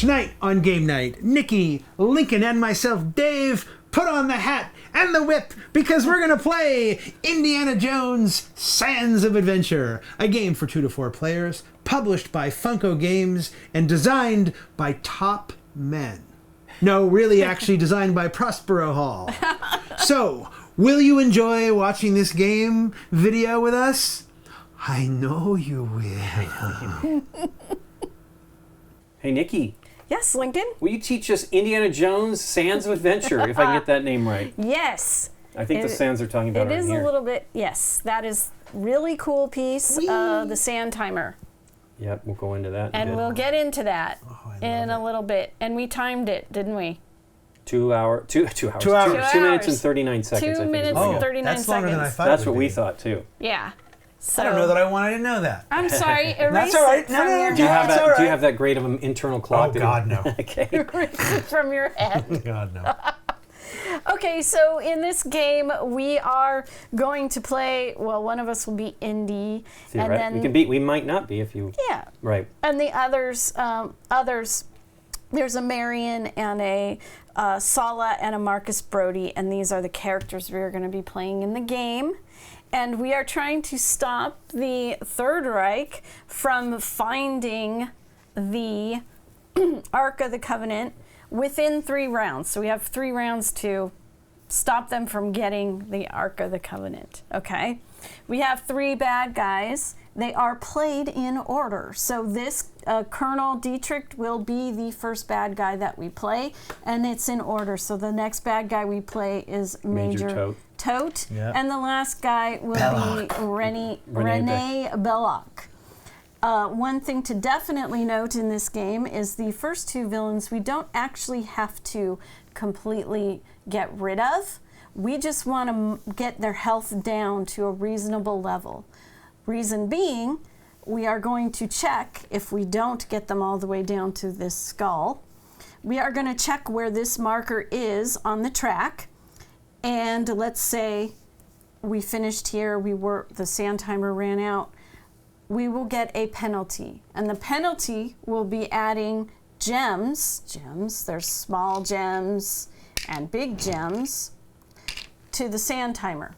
Tonight on Game Night, Nikki, Lincoln, and myself, Dave, put on the hat and the whip because we're going to play Indiana Jones Sands of Adventure, a game for 2 to 4 players, published by Funko Games and designed by top men. No, really actually designed by Prospero Hall. So, will you enjoy watching this game video with us? I know you will. Hey, Nikki. Yes, Lincoln? Will you teach us Indiana Jones Sands of Adventure, if I can get that name right? Yes. I think the sands are talking about it right is here. a little bit, yes. That is really cool piece, the sand timer. Yep, we'll go into that. And we'll get into that in a little bit. And we timed it, didn't we? 2 hours. 2 minutes and 39 seconds. 2 minutes and 39 seconds. That's longer than I thought. That's what we thought too. Yeah. So, I don't know that I wanted to know that. I'm sorry. That's all right. No. Do you have that great of an internal clock? Oh, God, no. Okay. Erase it from your head. God, no. Okay, so in this game, we are going to play, well, one of us will be Indy. And then, we might not be if you... Yeah. Right. And the others, there's a Marion and a Sala and a Marcus Brody, and these are the characters we are going to be playing in the game. And we are trying to stop the Third Reich from finding the Ark of the Covenant within 3 rounds. So we have 3 rounds to stop them from getting the Ark of the Covenant, okay? We have 3 bad guys. They are played in order. So this Colonel Dietrich will be the first bad guy that we play, and it's in order. So the next bad guy we play is Major Tote. Yep. And the last guy will be Rene Belloc. One thing to definitely note in this game is the first 2 villains we don't actually have to completely get rid of. We just want to get their health down to a reasonable level. Reason being, we are going to check if we don't get them all the way down to this skull. We are going to check where this marker is on the track. And let's say we finished here, the sand timer ran out. We will get a penalty. And the penalty will be adding gems, there's small gems and big gems, to the sand timer.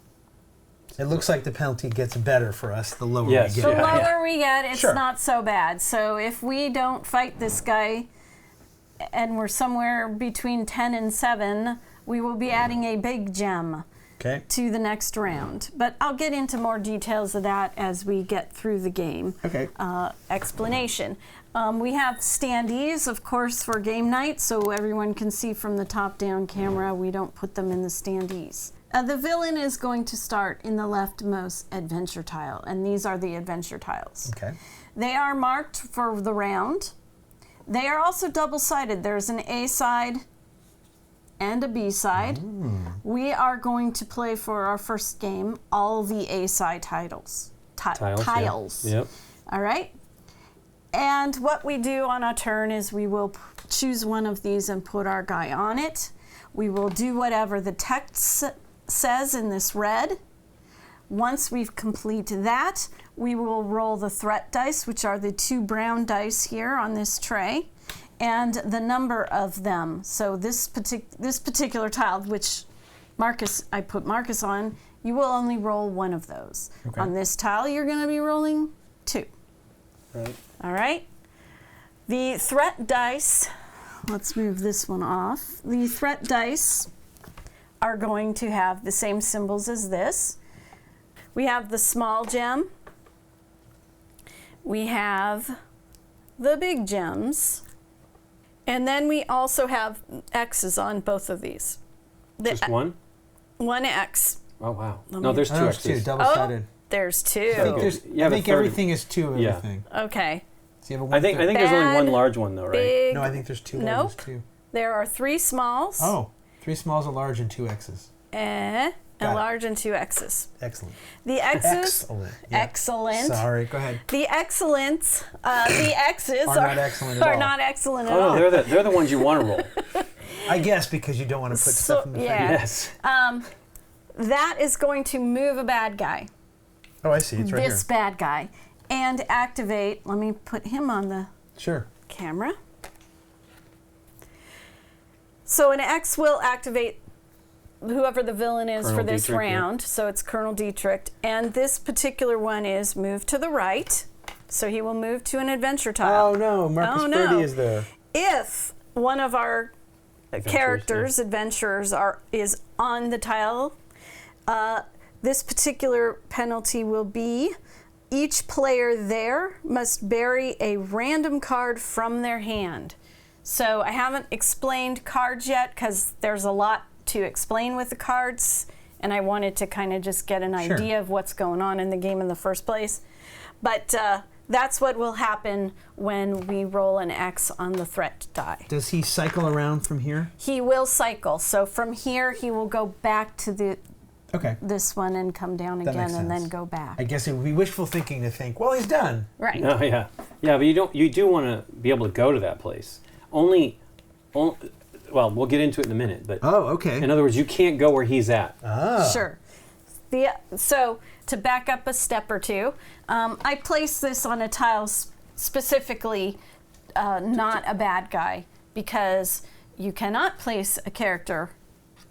It looks like the penalty gets better for us the lower we get. The lower we get, it's not so bad. So if we don't fight this guy and we're somewhere between 10 and 7, we will be adding a big gem to the next round. But I'll get into more details of that as we get through the game explanation. We have standees, of course, for game night, so everyone can see from the top-down camera. We don't put them in the standees. The villain is going to start in the leftmost adventure tile, and these are the adventure tiles. Okay. They are marked for the round. They are also double-sided. There's an A side and a B side. We are going to play for our first game all the A side tiles. Yep. All right. And what we do on a turn is we will choose one of these and put our guy on it. We will do whatever the text says in this red. Once we've completed that, we will roll the threat dice, which are the 2 brown dice here on this tray, and the number of them. So this particular tile, which I put Marcus on, you will only roll 1 of those. Okay. On this tile, you're going to be rolling 2. Right. All right. The threat dice, let's move this one off. The threat dice are going to have the same symbols as this. We have the small gem. We have the big gems. And then we also have X's on both of these. Just one? 1 X. Oh, wow. No, there's 2 X's. There's 2, double-sided. There's 2. I think everything is 2 of everything. Okay. So you have I think there's only 1 large one, though, right? No, I think there's 2 large ones, too. There are 3 smalls. Oh, 3 smalls, a large, and 2 X's. A large and 2 X's. Excellent. The X's. Excellent. Yeah. Excellent. Sorry, go ahead. The excellence. The X's are not excellent at all. Are not excellent at all. Oh, they're the ones you want to roll. I guess because you don't want to put stuff in the face. Yes. That is going to move a bad guy. Oh, I see. It's right here. This bad guy. And activate. Let me put him on the camera. So an X will activate whoever the villain is Colonel for this Dietrich, round. So it's Colonel Dietrich. And this particular one is move to the right. So he will move to an adventure tile. Oh no, Marcus Brody is there. If one of our characters, yeah. adventurers, is on the tile, this particular penalty will be each player there must bury a random card from their hand. So I haven't explained cards yet because there's a lot to explain with the cards, and I wanted to kind of just get an idea of what's going on in the game in the first place. But that's what will happen when we roll an X on the threat die. Does he cycle around from here? He will cycle. So from here, he will go back to this one and come down again and then go back. I guess it would be wishful thinking to think, well, he's done. Right. Oh yeah, yeah, but you do want to be able to go to that place. Only, well, we'll get into it in a minute. But okay. in other words, you can't go where he's at. Sure. So to back up a step or two, I placed this on a tile specifically not a bad guy, because you cannot place a character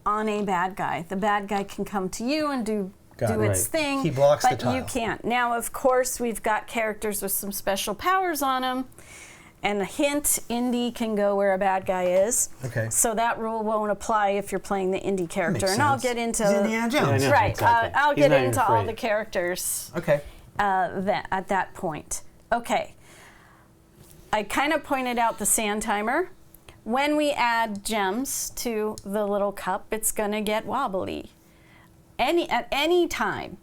on a bad guy. The bad guy can come to you and do its thing. He blocks the but tile. you can't. Now, of course, we've got characters with some special powers on them. And a hint, Indy can go where a bad guy is. Okay. So that rule won't apply if you're playing the Indy character. Makes and I'll sense. get into He's Indiana Jones. Yeah, I know. right. Exactly. I'll He's get not even into all afraid. the characters. Okay. At that point. Okay. I kind of pointed out the sand timer. When we add gems to the little cup, it's going to get wobbly. At any time.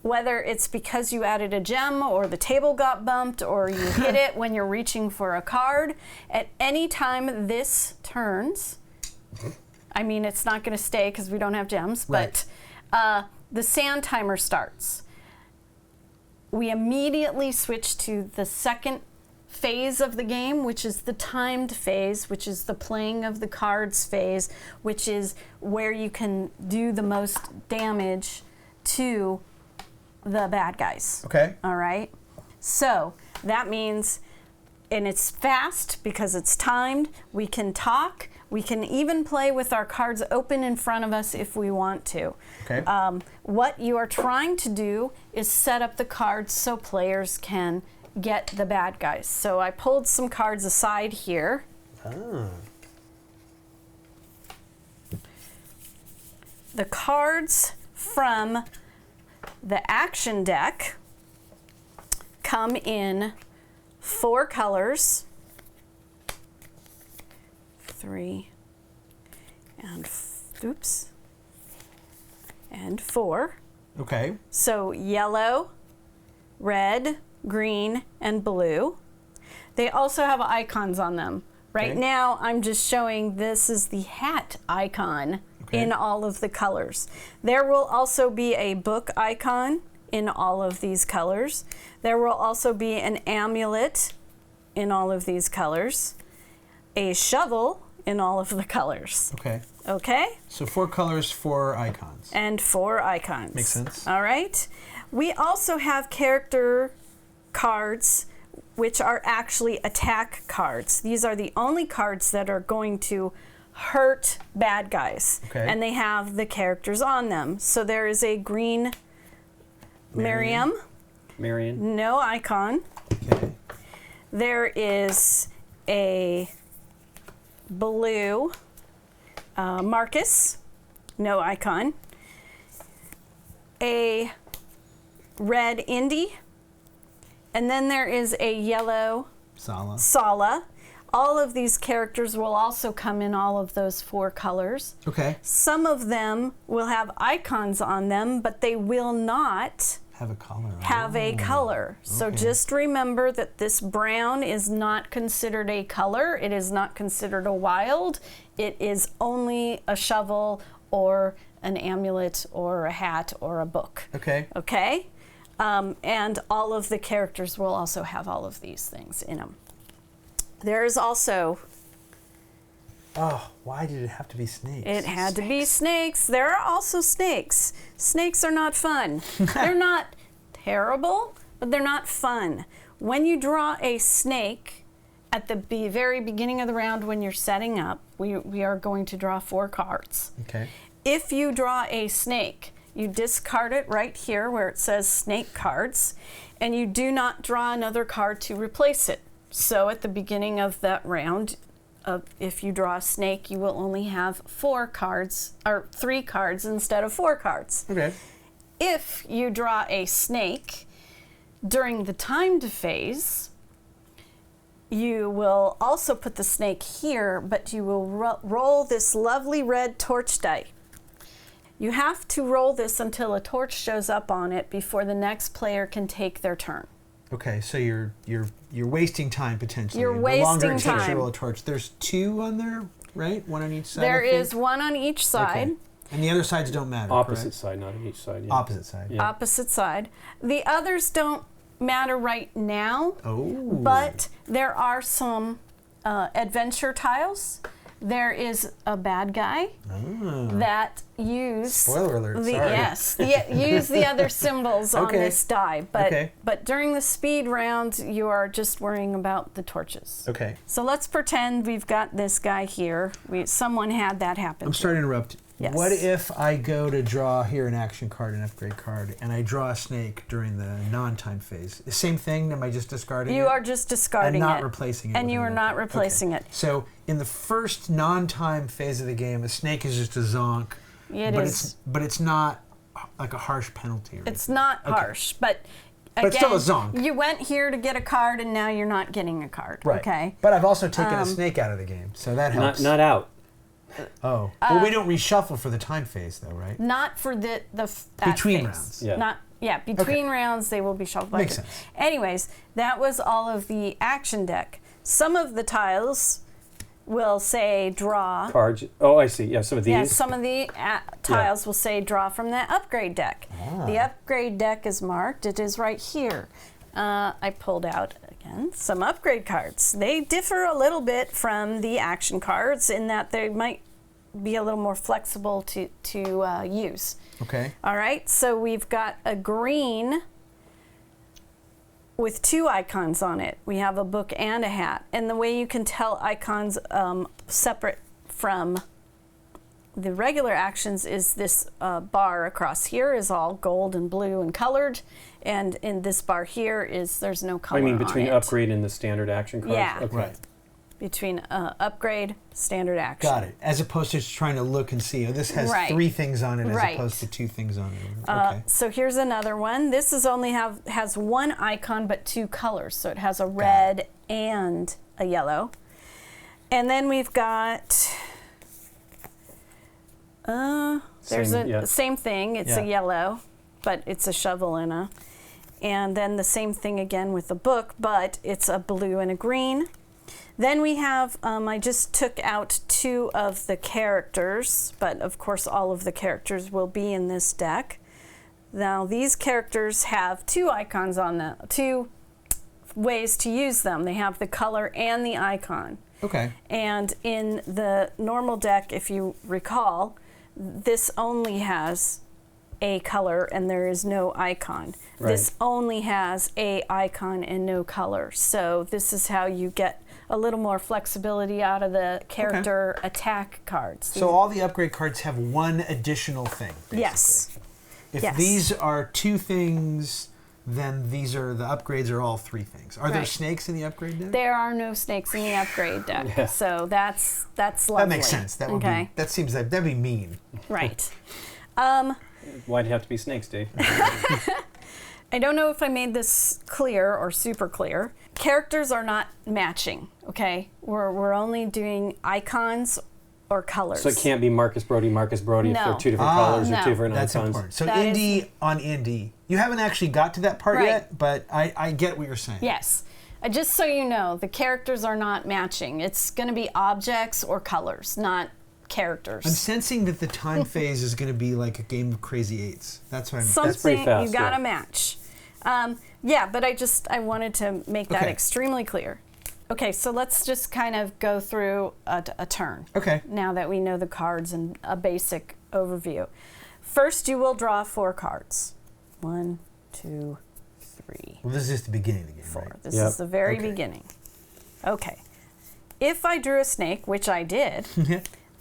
Whether it's because you added a gem or the table got bumped or you hit it when you're reaching for a card, at any time this turns, I mean, it's not going to stay because we don't have gems, but the sand timer starts. We immediately switch to the second phase of the game, which is the timed phase, which is the playing of the cards phase, which is where you can do the most damage to the bad guys. Okay. All right. So that means, and it's fast because it's timed. We can talk. We can even play with our cards open in front of us if we want to. Okay. What you are trying to do is set up the cards so players can get the bad guys. So I pulled some cards aside here. The cards from the action deck come in 4 colors. 3 and and 4. Okay. So yellow, red, green, and blue. They also have icons on them. Right now, I'm just showing this is the hat icon in all of the colors. There will also be a book icon in all of these colors. There will also be an amulet in all of these colors, a shovel in all of the colors. Okay. Okay? So 4 colors, 4 icons. And 4 icons. Makes sense. All right. We also have character cards, which are actually attack cards. These are the only cards that are going to hurt bad guys. Okay. And they have the characters on them. So there is a green Marion. No icon. Okay. There is a blue Marcus. No icon. A red Indy. And then there is a yellow Sala. All of these characters will also come in all of those 4 colors. Okay. Some of them will have icons on them, but they will not Have a color. have a color. So just remember that this brown is not considered a color. It is not considered a wild. It is only a shovel or an amulet or a hat or a book. Okay. Okay? And all of the characters will also have all of these things in them. There's also... Oh, why did it have to be snakes? It had to be snakes. There are also snakes. Snakes are not fun. They're not terrible, but they're not fun. When you draw a snake at the very beginning of the round when you're setting up, we are going to draw 4 cards. Okay. If you draw a snake, you discard it right here where it says snake cards, and you do not draw another card to replace it. So at the beginning of that round, if you draw a snake, you will only have 4 cards, or 3 cards instead of 4 cards. Okay. If you draw a snake during the timed phase, you will also put the snake here, but you will roll this lovely red torch die. You have to roll this until a torch shows up on it before the next player can take their turn. Okay, so you're wasting time potentially. You're The longer it wasting takes to time. roll a torch. There's 2 on there, right? 1 on each side. There I think? is 1 on each side. Okay. And the other sides don't matter. Opposite correct? side, not on each side. Yeah. Opposite side. Yeah. Opposite side. The others don't matter right now, Oh. but there are some adventure tiles. There is a bad guy that use Spoiler alert, sorry. Yes, use the other symbols on Okay. this die. But Okay. but during the speed round, you are just worrying about the torches. Okay. So let's pretend we've got this guy here. Someone had that happen. I'm sorry to interrupt. Yes. What if I go to draw here an action card, an upgrade card, and I draw a snake during the non-time phase? The same thing? Am I just discarding it? You are just discarding and not it. replacing it. And with you are another not card. replacing Okay. it. So in the first non-time phase of the game, a snake is just a zonk. It but is. But it's not like a harsh penalty. Or It's not Okay. harsh, but But again, it's still a zonk. you went here to get a card, and now you're not getting a card. Right. Okay. But I've also taken a snake out of the game, so that helps. Not out. Oh. Well, we don't reshuffle for the time phase, though, right? Not for that Between phase. rounds. Yeah. Between rounds they will be shuffled. by Makes different- sense. Anyways, that was all of the action deck. Some of the tiles will say draw. Cards. Oh, I see. Yeah, some of these. Yeah, some of the tiles will say draw from the upgrade deck. The upgrade deck is marked. It is right here. I pulled out again some upgrade cards. They differ a little bit from the action cards in that they might be a little more flexible to use. Okay. All right, so we've got a green with 2 icons on it. We have a book and a hat. And the way you can tell icons separate from the regular actions is this bar across here is all gold and blue and colored. And in this bar here there's no color I mean, on between it. upgrade and the standard action cards? Yeah. Okay. Right. Between upgrade, standard action. Got it. As opposed to just trying to look and see, oh, this has Right. 3 things on it as Right. opposed to 2 things on it. Okay. So here's another one. This is only has 1 icon but 2 colors. So it has a red and a yellow. And then we've got there's same thing. It's a Yeah. yellow, but it's a shovel and then the same thing again with the book, but it's a blue and a green. Then we have, I just took out 2 of the characters, but of course all of the characters will be in this deck. Now these characters have 2 icons on them, 2 ways to use them. They have the color and the icon. Okay. And in the normal deck, if you recall, this only has a color and there is no icon. Right. This only has a icon and no color. So this is how you get a little more flexibility out of the character attack cards. So all the upgrade cards have 1 additional thing, basically. Yes. If Yes. these are 2 things, then the upgrades are all 3 things. Are there Right. snakes in the upgrade deck? There are no snakes in the upgrade deck. Yeah. So that's lovely. That makes sense. That would okay. be. That seems like that'd be mean. Right. Why'd it have to be snakes, Dave? I don't know if I made this clear or super clear. Characters are not matching, okay? We're only doing icons or colors. So it can't be Marcus Brody if No. they're 2 different colors No. or 2 different That's icons. important. So That is- indie on indie. You haven't actually got to that part Right. yet, but I get what you're saying. Yes. Just so you know, the characters are not matching. It's going to be objects or colors, not characters. I'm sensing that the time phase is going to be like a game of Crazy Eights. That's what I'm. Something pretty fast, you got to yeah. match. Yeah, but I wanted to make that Okay. extremely clear. Okay, so let's just kind of go through a turn. Okay. Now that we know the cards and a basic overview. First, you will draw 4 cards. 1, 2, 3, Well, this is just the beginning of the game, 4. right? This Yep. is the very Okay. beginning. Okay. If I drew a snake, which I did,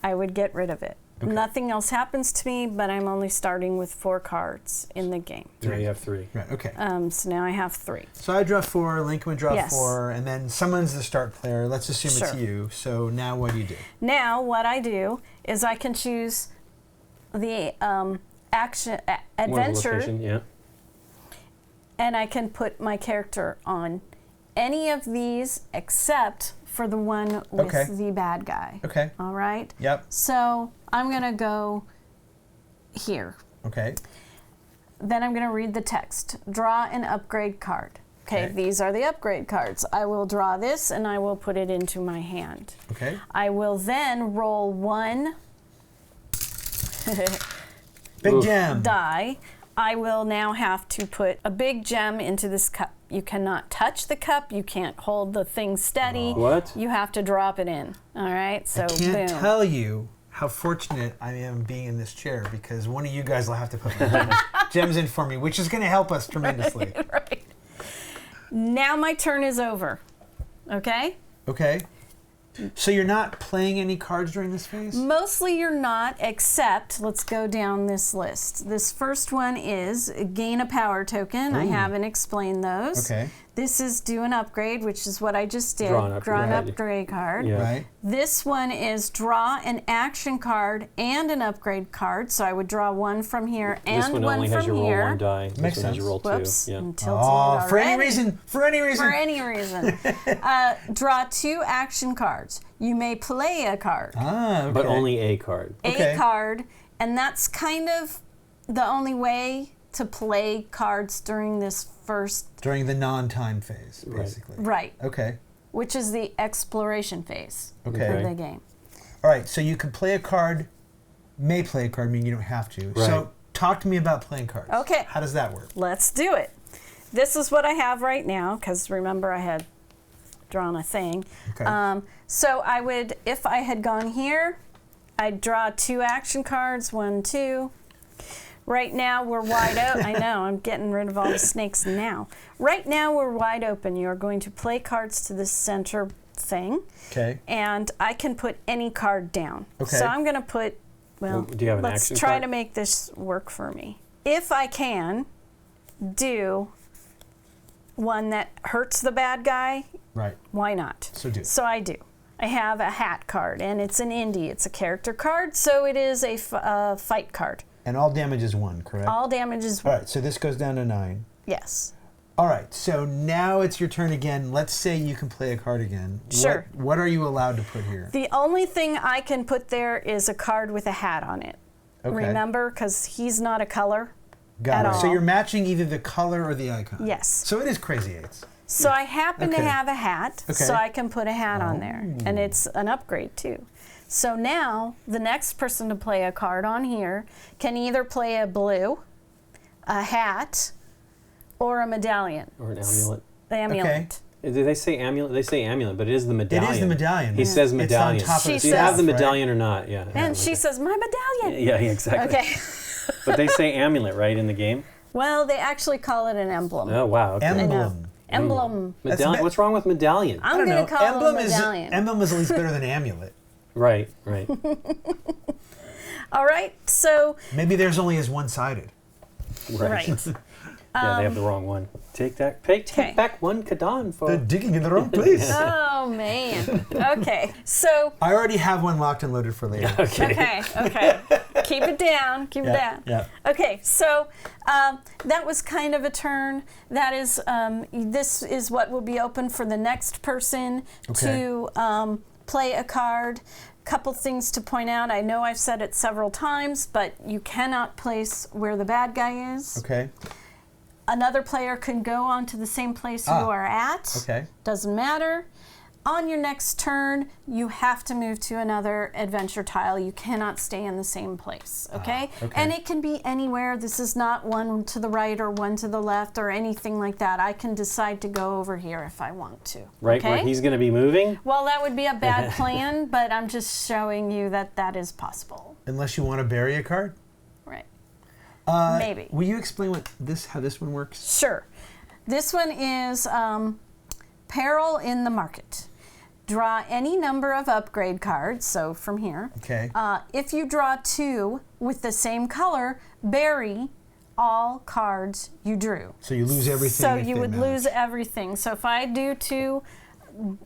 I would get rid of it. Okay. Nothing else happens to me, but I'm only starting with 4 cards in the game. Now you have 3. Right, okay. So now I have 3. So I draw 4, Lincoln would draw 4, and then someone's the start player. Let's assume it's you. So now what do you do? Now what I do is I can choose the adventure, location, and I can put my character on any of these except for the one with the bad guy. Okay. All right? Yep. So I'm going to go here. Okay. Then I'm going to read the text. Draw an upgrade card. Okay, these are the upgrade cards. I will draw this and I will put it into my hand. Okay. I will then roll 1 big gem die. I will now have to put a big gem into this cup. You cannot touch the cup. You can't hold the thing steady. What? You have to drop it in. All right, so I can't boom. tell you how fortunate I am being in this chair because one of you guys will have to put gems in for me, which is going to help us tremendously. Right. Now my turn is over. Okay? Okay. So you're not playing any cards during this phase? Mostly you're not, except, let's go down this list. This first one is gain a power token. I haven't explained those. Okay. This is do an upgrade, which is what I just did. Draw an upgrade card. Yeah. Right. This one is draw an action card and an upgrade card. So I would draw 1 from here and This one one only from has you roll here. 1 die. This Makes one has you sense. roll 2. Whoops. Yeah. I'm tilting Oh, it for any already. reason. For any reason. For any reason. Draw 2 action cards. You may play a card. Ah, okay. But only a card. A card, and that's kind of the only way to play cards during this first, during the non-time phase, basically. right, Okay. which is the exploration phase Okay. of the game. All right, so you can play a card, may play a card, meaning you don't have to. Right. So talk to me about playing cards. Okay. How does that work? Let's do it. This is what I have right now, because remember I had drawn a thing. Okay. So I would, if I had gone here, I'd draw 2 action cards, 1, 2. Right now we're wide open. I know, I'm getting rid of all the snakes now. Right now we're wide open. You're going to play cards to this center thing. Okay. And I can put any card down. Okay. So I'm going to put, well, Do you have an let's action try card? to make this work for me. If I can do one that hurts the bad guy, Right. why not? So do. So I do. I have a hat card, and it's an indie. It's a character card, so it is a fight card. And all damage is 1, correct? All damage is All right, so this goes down to 9. yes. All right, so now it's your turn again. Let's say you can play a card again. Sure. What are you allowed to put here? The only thing I can put there is a card with a hat on it. Okay. Remember, because he's not a color Got at it. So all. you're matching either the color or the icon. Yes. So it is Crazy Eights. So I happen to Okay. have a hat, Okay. so I can put a hat on there. And it's an upgrade, too. So now, the next person to play a card on here can either play a blue, a hat, or a medallion. Or an amulet. The amulet. Did they say amulet? They say amulet, but it is the medallion. It is the medallion. He says medallion. It's on top of She the Do you have the says- medallion or not? Yeah. And she says, my medallion! Yeah, exactly. Okay. But they say amulet, right, in the game? Well, they actually call it an emblem. Oh, wow. Okay. Emblem. Emblem. Medallion. What's wrong with medallion? I I'm don't going know. to call Emblem it a medallion. Emblem is at least better than amulet. Right, right. All right, so, Maybe theirs only is one-sided. right. Yeah, they have the wrong one. Take that. Take Okay. back 1 Kadan for. They're digging in the wrong place. Oh, man. Okay, so, I already have one locked and loaded for later. okay. Keep it down, keep it down. Yeah. Okay, so that was kind of a turn. That is, this is what will be open for the next person to play a card. Couple things to point out. I know I've said it several times, but you cannot place where the bad guy is. Okay. Another player can go on to the same place you are at. Okay. Doesn't matter. On your next turn, you have to move to another adventure tile. You cannot stay in the same place, okay? okay. And it can be anywhere. This is not one to the right or one to the left or anything like that. I can decide to go over here if I want to. Right okay? where he's going to be moving? Well, that would be a bad plan, but I'm just showing you that that is possible. Unless you want to bury a card? Right. Maybe. Will you explain how this one works? Sure. This one is peril in the market. draw any number of upgrade cards, so from here. Okay. If you draw 2 with the same color, bury all cards you drew. So you lose everything. So if you they would match. lose everything. So if I do 2,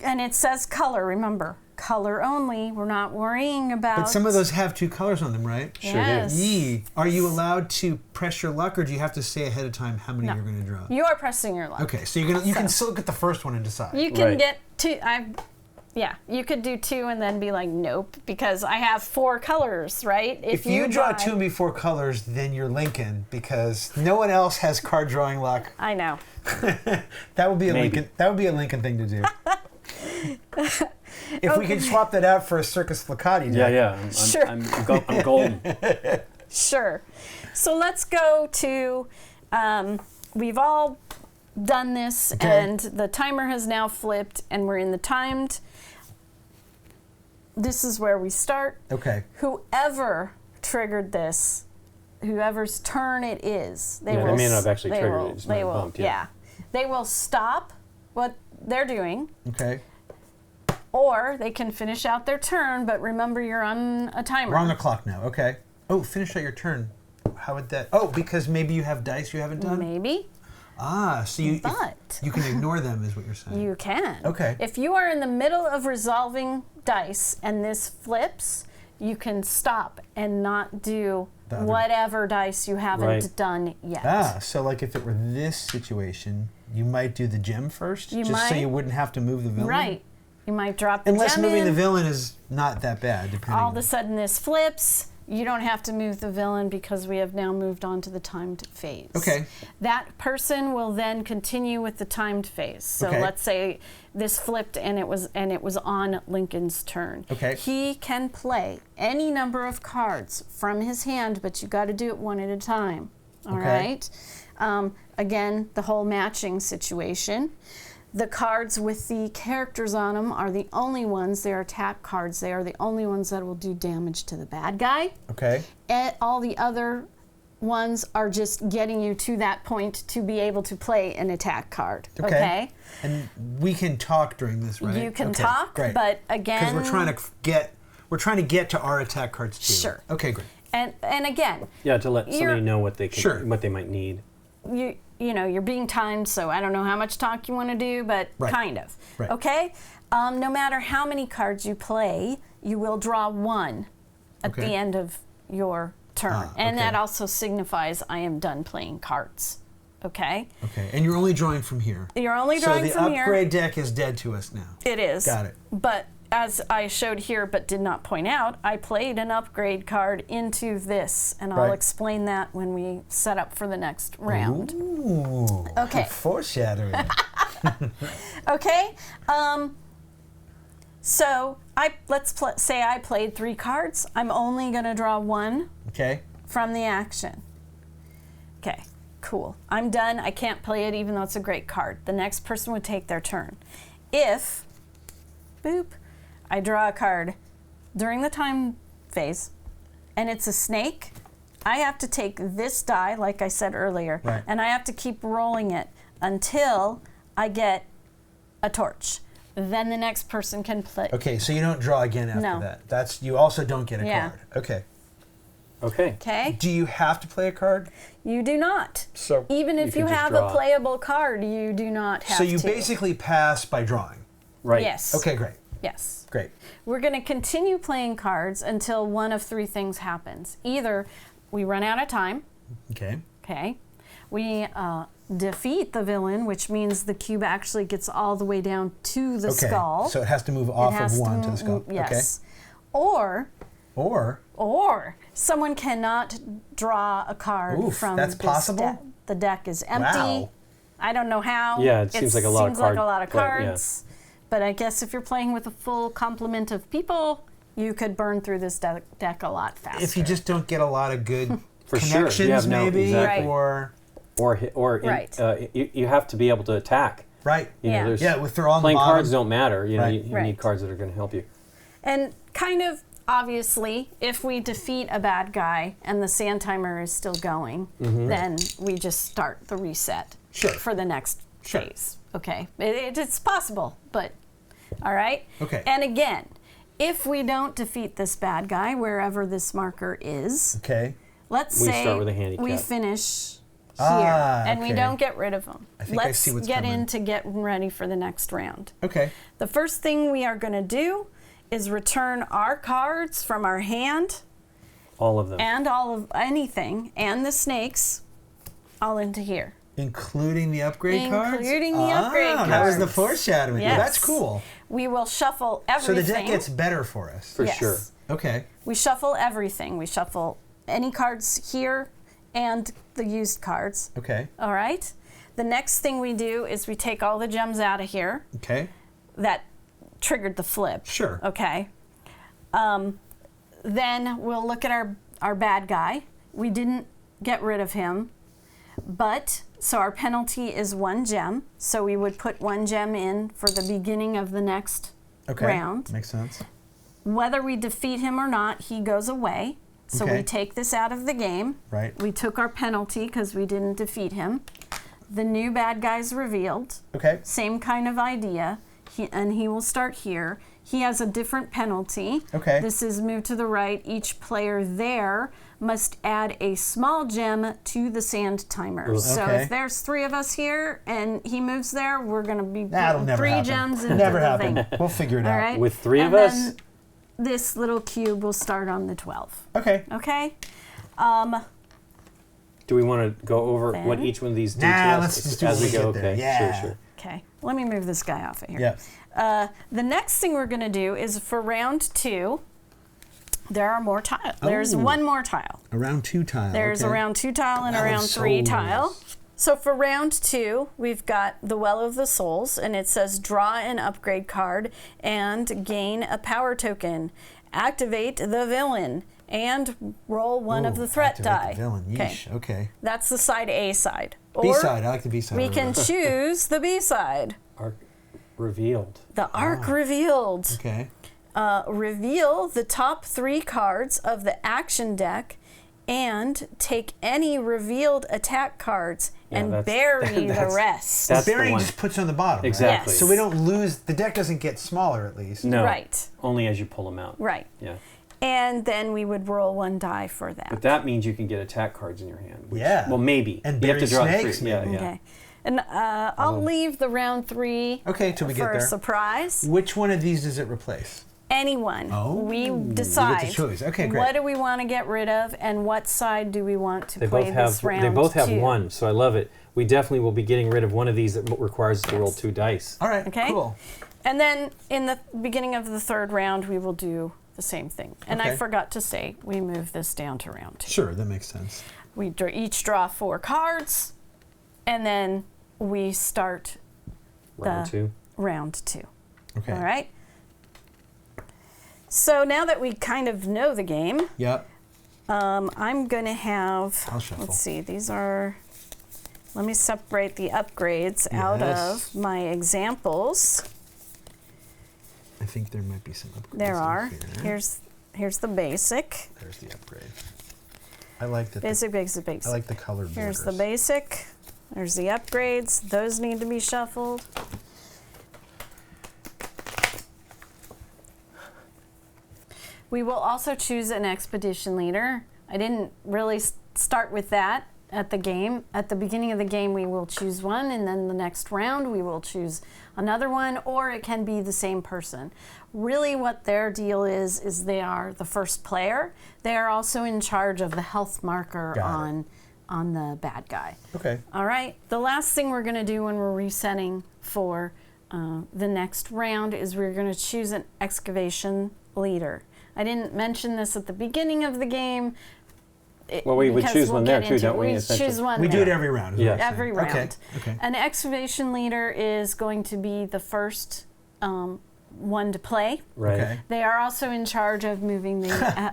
and it says color, remember, color only. We're not worrying about... But some of those have 2 colors on them, right? Sure Yes. do. Yee. Are you allowed to press your luck, or do you have to say ahead of time how many No. you're going to draw? You are pressing your luck. Okay, so you can still get the first one and decide. You can Right. get 2. Yeah, you could do 2 and then be like, nope, because I have 4 colors, right? If you draw 2 and before colors, then you're Lincoln, because no one else has card drawing luck. I know. That would be a Maybe. Lincoln. That would be a Lincoln thing to do. If we could swap that out for a Circus Flaccati deck. Yeah. Sure. I'm golden. Sure. So let's go to, we've all done this, Okay. and the timer has now flipped, and we're in the timed. This is where we start. Okay. Whoever triggered this, whoever's turn it is, they Yeah, will. they may not have actually they triggered will, it, it's They not will. bumped, yeah. They will stop what they're doing, Okay. or they can finish out their turn. But remember, you're on a timer. We're on the clock now. Okay. Oh, finish out your turn. How would that? Oh, because maybe you have dice you haven't done. Maybe. So you But you can ignore them, is what you're saying. you can. Okay. If you are in the middle of resolving dice and this flips, you can stop and not do The other- whatever dice you haven't Right. done yet. So like if it were this situation, you might do the gem first, You just so might. you wouldn't have to move the villain. Right. You might drop the Unless gem moving in. the villain is not that bad, depending. All of a sudden this flips. You don't have to move the villain because we have now moved on to the timed phase. Okay. That person will then continue with the timed phase. So Okay. let's say this flipped and it was on Lincoln's turn. Okay. He can play any number of cards from his hand, but you got to do it one at a time. All Okay. right. Again, the whole matching situation. The cards with the characters on them are the only ones, they're attack cards, they are the only ones that will do damage to the bad guy. Okay. And all the other ones are just getting you to that point to be able to play an attack card. Okay. Okay? And we can talk during this, right? You can Okay, talk, great. but again... Because we're trying to get to our attack cards too. Sure. Okay, great. And again, Yeah, to let You're- somebody know what they can, Sure. what they might need. you know, you're being timed, so I don't know how much talk you want to do, but Right. kind of. Right. Okay? No matter how many cards you play, you will draw 1 at Okay. the end of your turn. And okay. that also signifies I am done playing cards. Okay? Okay. And you're only drawing from here. You're only So drawing the from here. upgrade deck is dead to us now. It is. Got it. But as I showed here but did not point out, I played an upgrade card into this, and I'll Right. explain that when we set up for the next round. Ooh. Okay. Foreshadowing. Okay? So let's say I played 3 cards. I'm only going to draw 1 Okay. from the action. Okay, cool. I'm done. I can't play it even though it's a great card. The next person would take their turn. If, boop, I draw a card during the time phase and it's a snake, I have to take this die, like I said earlier, Right. and I have to keep rolling it until I get a torch. Then the next person can play. Okay, so you don't draw again after No. that. You also don't get a Yeah. card. Okay. Okay. Okay? Do you have to play a card? You do not. So Even if you you can just have draw. a playable card, you do not have to. you basically pass by drawing. Right. Yes. Okay, great. Yes. Great. We're going to continue playing cards until one of 3 things happens. Either we run out of time, Okay. okay? We defeat the villain, which means the cube actually gets all the way down to the Okay. skull. So it has to move It off has of 1 to move- the skull. Yes. Or Okay. or someone cannot draw a card Oof, from that's this possible? deck. The deck is empty. Wow. I don't know how. Yeah, it seems like a lot of seems like card- a lot of right, yeah. cards. But I guess if you're playing with a full complement of people, you could burn through this deck a lot faster. If you just don't get a lot of good For sure. connections, Yeah, no, maybe, exactly. or Right. You have to be able to attack. right. You know, Yeah. there's Yeah, if they're on the playing bottom. cards don't matter. You know, Right. you Right. need cards that are going to help you. And kind of obviously, if we defeat a bad guy and the sand timer is still going, then we just start the reset Sure. for the next Sure. phase. Okay, it's possible, but All right? Okay. And again, if we don't defeat this bad guy, wherever this marker is, Okay. let's We say start with a handicap. we finish here and we okay. don't get rid of him. I think I Let's see what's get coming. into getting ready for the next round. Okay. The first thing we are going to do is return our cards from our hand All of them. and all of anything and the snakes all into here. Including the upgrade cards? Including the upgrade That was the cards. foreshadowing. Yes. That's cool. We will shuffle So everything. the deck gets better for us. For Yes. sure. Okay. We shuffle everything. We shuffle any cards here and the used cards. Okay. All right? The next thing we do is we take all the gems out of here Okay. that triggered the flip. Sure. Okay. Then we'll look at our bad guy. We didn't get rid of him, but so our penalty is 1 gem. So we would put 1 gem in for the beginning of the next Okay. round. Makes sense. Whether we defeat him or not, he goes away. So Okay. we take this out of the game. Right. We took our penalty because we didn't defeat him. The new bad guy's revealed. Okay. Same kind of idea. And he will start here. He has a different penalty. Okay. This is moved to the right. Each player there must add a small gem to the sand timer. Ooh. So Okay. if there's 3 of us here and he moves there, we're going to be That'll putting never 3 happen. gems into Never the happen. thing. We'll figure it All out. right? With 3 of And us? then this little cube will start on the 12. Okay. Okay? Do we want to go over Then- what each one of these do Nah, to let's us just do as when we we go? get there. Okay, Yeah. sure. Okay. Let me move this guy off of here. Yep. The next thing we're going to do is for round 2, there are more tiles. There's Oh. 1 more tile. A round 2 tile. There's a round 2 tile and a Well of round 3 Souls. tile. So for round 2, we've got the Well of the Souls, and it says draw an upgrade card and gain a power token. Activate the villain and roll one of the threat die. The villain. Okay. Yeesh. Okay. That's the side A side. Or B side. I like the B side. we can choose the B side. Arc revealed. The arc revealed. Okay. Reveal the top 3 cards of the action deck and take any revealed attack cards and that's- bury the that's- rest. That's the Burying one. just puts on the bottom. right? Exactly. Yes. So we don't lose. The deck doesn't get smaller, at least. No. Right. Only as you pull them out. Right. Yeah. And then we would roll 1 die for that. But that means you can get attack cards in your hand. Which, Yeah. Well, maybe. And you have to bury draw snakes, 3. Yeah, maybe. yeah. Okay. And I'll leave the round 3 Okay, till we for get a there. surprise. Which one of these does it replace? Anyone. Oh, we you get decide to choose. Okay, great. what do we want to get rid of and what side do we want to They play both have. this round They both have to. 1, so I love it. We definitely will be getting rid of one of these that requires us to roll 2 dice. All right. Okay. Cool. And then in the beginning of the 3rd round, we will do the same thing. And I Okay. forgot to say, we move this down to round 2. Sure, that makes sense. We each draw 4 cards, and then we start Round the 2. round 2. Okay. All right? So now that we kind of know the game, Yep. I'm going to have, I'll shuffle. let's see, these are, let me separate the upgrades out Yes. of my examples. I think there might be some upgrades. There in are. Here. Here's the basic. There's the upgrade. I like that. Basic, basic, basic. I like the colored Here's the borders. basic. There's the upgrades. Those need to be shuffled. We will also choose an expedition leader. I didn't really start with that at the game. At the beginning of the game, we will choose one, and then the next round, we will choose another one, or it can be the same person. Really, what their deal is they are the first player. They are also in charge of the health marker Got it. on the bad guy. Okay. All right, the last thing we're going to do when we're resetting for the next round is we're going to choose an excavation leader. I didn't mention this at the beginning of the game. Well, we would because choose we'll one there get too, into don't it. we, We essentially? choose one We do there. it every round. is Yeah. what you're Every saying. round. Okay. An excavation leader is going to be the first one to play. Right. Okay. They are also in charge of moving the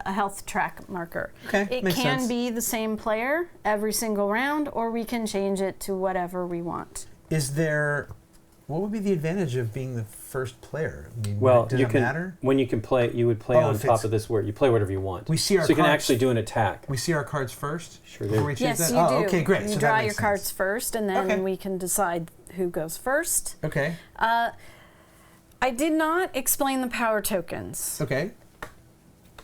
health track marker. Okay, It makes can sense. be the same player every single round, or we can change it to whatever we want. Is there? What would be the advantage of being the first player? I mean, Well, does you it can matter? when you can play. You would play Oh, on if top it's- of this word. You play whatever you want. We see our so you can cards. actually do an attack. We see our cards first. Sure Before do. we choose Yes, that? you Oh, do. okay, great. You So that draw makes your sense. cards first, and then Okay. we can decide who goes first. Okay. I did not explain the power tokens. Okay.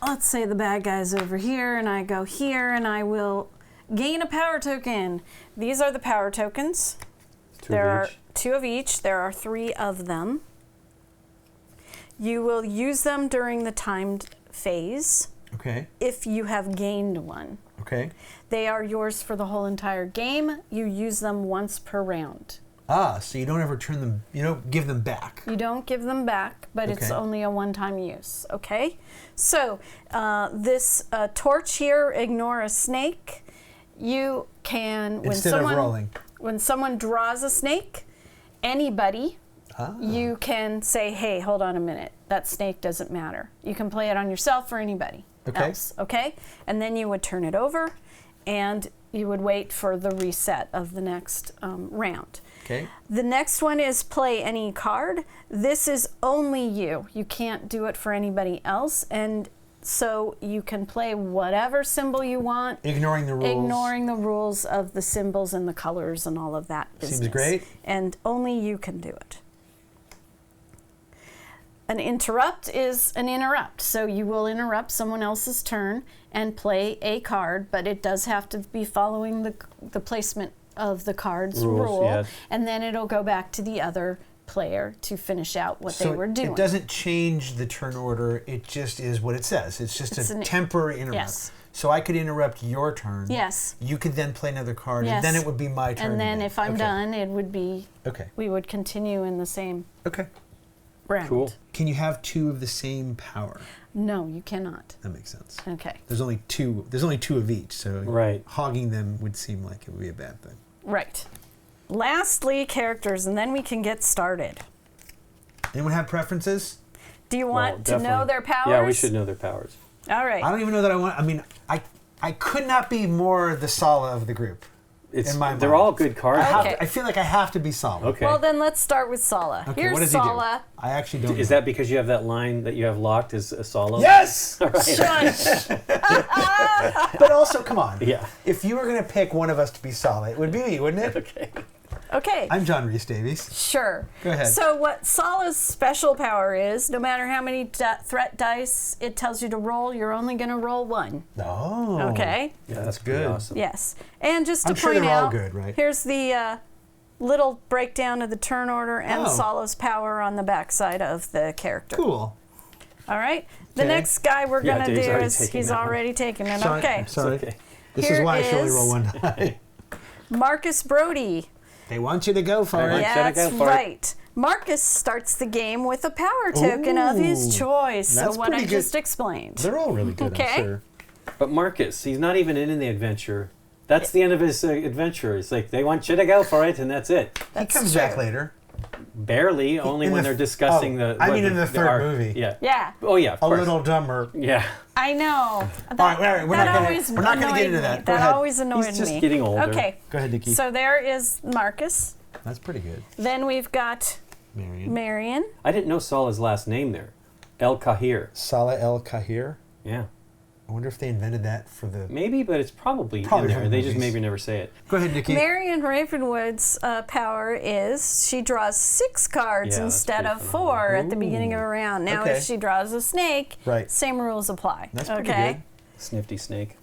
Let's say the bad guy's over here, and I go here, and I will gain a power token. These are the power tokens. There are 2 of each. There are 3 of them. You will use them during the timed phase. Okay. If you have gained one. Okay. They are yours for the whole entire game. You use them once per round. Ah, so you don't ever turn them, you don't give them back. You don't give them back, but it's Okay. only a one-time use, okay? So this torch here, ignore a snake. You can, Instead of rolling. When someone draws a snake, anybody, Ah. you can say, hey, hold on a minute. That snake doesn't matter. You can play it on yourself or anybody else, okay? And then you would turn it over, and you would wait for the reset of the next round. Okay. The next one is play any card. This is only you. You can't do it for anybody else. And so you can play whatever symbol you want. Ignoring the rules. Ignoring the rules of the symbols and the colors and all of that business. Seems great. And only you can do it. An interrupt is an interrupt. So you will interrupt someone else's turn and play a card, but it does have to be following the placement of the card's rule, yes. and then it'll go back to the other player to finish out what they were doing. It doesn't change the turn order, it just is what it says. It's just a temporary interrupt. Yes. So I could interrupt your turn. Yes. You could then play another card, Yes. and then it would be my turn. And then again. if I'm done, it would be, Okay. we would continue in the same Okay. round. Cool. Can you have 2 of the same power? No, you cannot. That makes sense. Okay. There's only 2 of each, so Right. hogging them would seem like it would be a bad thing. Right. Lastly, characters, and then we can get started. Anyone have preferences? Do you want to know definitely. their powers? Yeah, we should know their powers. All right. I don't even know that I want. I mean, I could not be more the Sala of the group. It's, In my they're mind. all good cards. Okay. I feel like I have to be Sala. Okay. Well, then let's start with Sala. Okay, Here's what does Sala. he do? I actually don't. Is know. that because you have that line that you have locked as a solo? Yes? Shush. But also, come on. Yeah. If you were going to pick one of us to be Sala, it would be me, wouldn't it? Okay. Okay. I'm John Rhys Davies. Sure. Go ahead. So what Sala's special power is, no matter how many threat dice it tells you to roll, you're only going to roll 1. Oh. Okay? Yeah, That's pretty good. Awesome. Yes. And just to I'm sure point they're all out, good, right? here's the little breakdown of the turn order and Oh. Sala's power on the backside of the character. Cool. All right? The Okay. next guy we're Yeah, going to Dave's do already is, taking he's that one. already taken it. Sorry. Okay. Sorry. Okay. This Here is why I should only is- roll 1 die. Marcus Brody. They want you to go for Right. it. Should I go That's for it? right. Marcus starts the game with a power token of his Ooh, choice. So that's what I pretty good. just explained. They're all really good, Okay. I'm sure. But Marcus, he's not even in the adventure. That's the end of his adventure. It's like they want you to go for it, and that's it. That's he comes true. back later. Barely, only In when the they're discussing oh, the. I what mean in the third arc. movie. Yeah. Yeah. Oh yeah. Of A course. little dumber. Yeah. I know. That, All right, we're that not gonna- always we're not gonna get annoyed into me. that. Go That ahead. always annoyed He's just me. getting older. Okay. Go ahead, Nikki. So there is Marcus. That's pretty good. Then we've got Marion. Marion. I didn't know Salah's last name there. El Kahir. Salah El Kahir. Yeah. I wonder if they invented that for the... Maybe, but it's probably Probably in from there. the They just movies. maybe never say it. Go ahead, Nikki. Marion Ravenwood's power is she draws 6 cards Yeah, that's instead pretty of phenomenal. 4 at the beginning of a round. Now, Okay. if she draws a snake, Right. same rules apply. That's pretty okay? good. Snifty snake.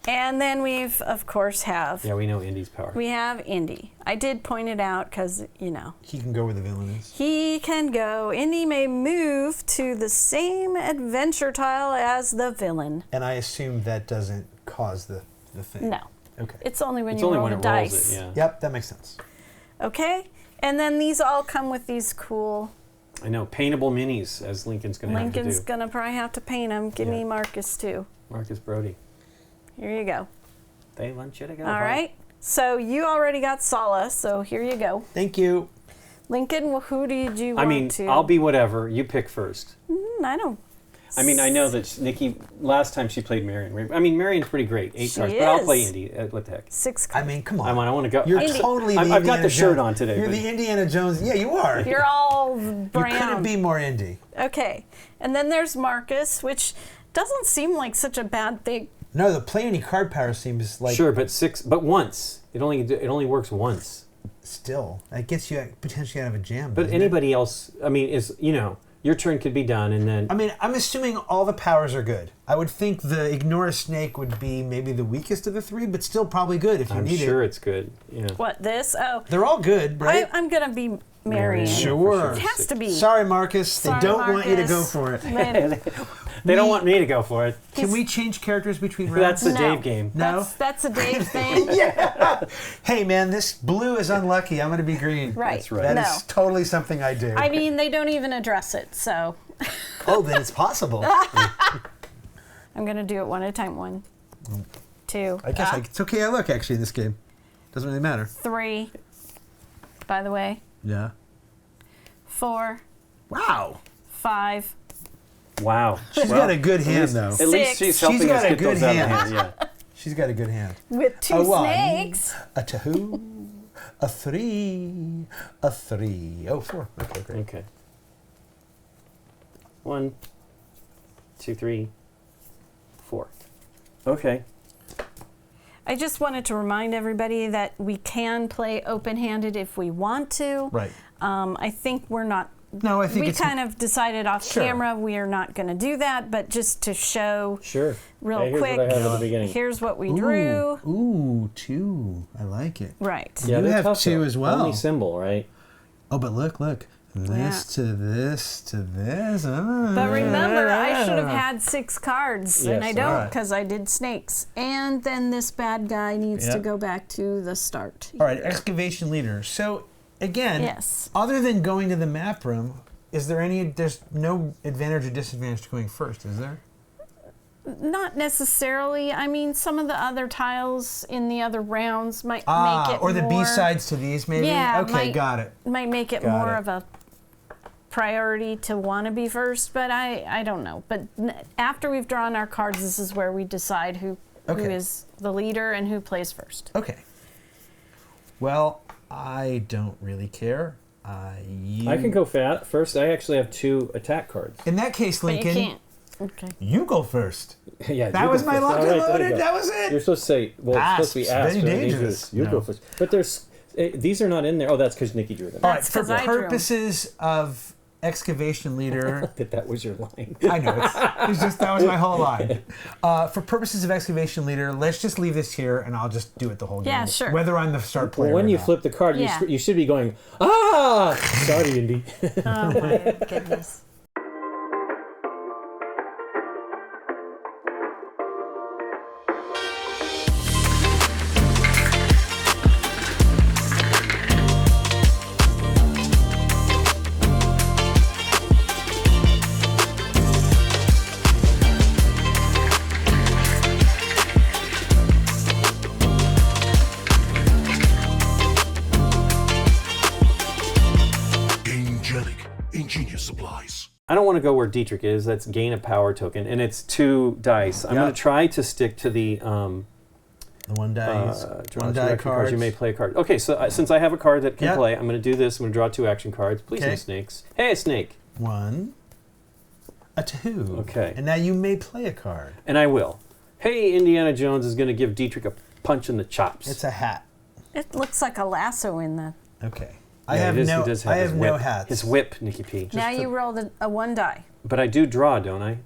And then we've, of course, Yeah, we know Indy's power. we have Indy. I did point it out because, you know, He can go where the villain is. he can go. Indy may move to the same adventure tile as the villain. And I assume that doesn't cause the thing. No. Okay. It's only when It's you only roll when the it dice. rolls it. Yeah. Yep, that makes sense. Okay? And then these all come with these cool... I know. Paintable minis, as Lincoln's going to have to Lincoln's do. going to probably have to paint them. Give me Yeah. Marcus, too. Marcus Brody. Here you go. They want you to go. All right. So you already got Sala, so here you go. Thank you. Lincoln, who did you I want mean, to... I'll be whatever. You pick first. I don't... I mean, I know that Nikki, last time she played Marion. I mean, Marion's pretty great. 8 She cards. But I'll play is. Indy. What the heck? 6 I cards. mean, come on. I want to go. You're Indy. totally the I've got Indiana the shirt Jones. on today, You're but- the Indiana Jones. Yeah, you are. You're all You brown. couldn't be more indie. Okay. And then there's Marcus, which doesn't seem like such a bad thing. No, the play any card power seems like... Sure, but once. It only works once. still, that gets you potentially out of a jam. But doesn't anybody else, I mean, your turn could be done, and then I mean, I'm assuming all the powers are good. I would think the ignore a snake would be maybe the weakest of the three, but still probably good if you I'm need sure it. it's good. Yeah. What, this? Oh. They're all good, right? I'm going to be Marion. Sure. It has to be. Sorry, Marcus. Sorry, they don't want you to go Marcus. for it. They don't want me to go for it. Can we change characters between rounds? That's the No. Dave game. No? That's a Dave thing. Yeah. Hey, man, this blue is unlucky. I'm going to be green. Right. That's right. That No. is totally something I do. I mean, they don't even address it, so Oh, then it's possible. I'm going to do it one at a time. 1, 2, I guess it's okay. I look actually in this game. Doesn't really matter. 3, by the way, Yeah. 4, Wow. 5, Wow. She's got a good hand, though. At least 6. she's helping She's us got a get good those out of hand. hand. Yeah. She's got a good hand. with 2 A 1, snakes. a 2, a 3, a 3. Oh, 4. Okay, great. Okay. 1, 2, 3, 4. Okay. I just wanted to remind everybody that we can play open-handed if we want to. Right. I think we're not. No, I think We it's kind of decided off Sure. camera we are not going to do that, but just to show Sure. real Hey, here's quick, what I have at the beginning. here's what we drew. Ooh, 2. I like it. Right. Yeah, You they're have tough, 2 though. as well. Only symbol, right? Oh, but look. This to this to this. But remember, I should have had 6 cards, and Yes, I don't alright. because I did snakes. And then this bad guy needs to Yep. go back to the start. All right, excavation leader. So, again, Yes. other than going to the map room, there's no advantage or disadvantage to going first, is there? Not necessarily. I mean, some of the other tiles in the other rounds might make it or the more, B-sides to these, maybe? Yeah, Okay, got it. might make it Got more it. of a priority to want to be first, but I don't know. But after we've drawn our cards, this is where we decide who Okay. is the leader and who plays first. Okay. Well, I don't really care. I can go first. I actually have 2 attack cards. In that case, But you Lincoln, can't. Okay. you go first. Yeah, That you was go my first. lock All and right, there you loaded. go. That was it. You're supposed to say, well, it's supposed to be Asps, asked. very but I need dangerous. You No. go first. But these are not in there. Oh, that's because Nikki drew them. All right, That's for 'cause I drew 'em. purposes of excavation leader, That was your line. I know it's just that was my whole line. For purposes of excavation leader, let's just leave this here, and I'll just do it the whole game. Yeah, sure. Whether I'm the start player. Well, when or you not. flip the card, Yeah. you should be going, ah! Sorry, Indy. Oh my goodness. Gamegenic, ingenious supplies. I don't want to go where Dietrich is. That's gain a power token, and it's 2 dice. I'm Yeah. going to try to stick to the the one die, draw one 2 die action cards. You may play a card. Okay, so since I have a card that can Yeah. play, I'm going to do this. I'm going to draw 2 action cards. Please Okay. no snakes. Hey, a snake. 1, a 2. Okay. And now you may play a card. And I will. Hey, Indiana Jones is going to give Dietrich a punch in the chops. It's a hat. It looks like a lasso in the. Okay. Yeah, I have it is, no. he does I his have no whip. hats. His whip, Nikki P. Now you rolled a 1 die. But I do draw, don't I?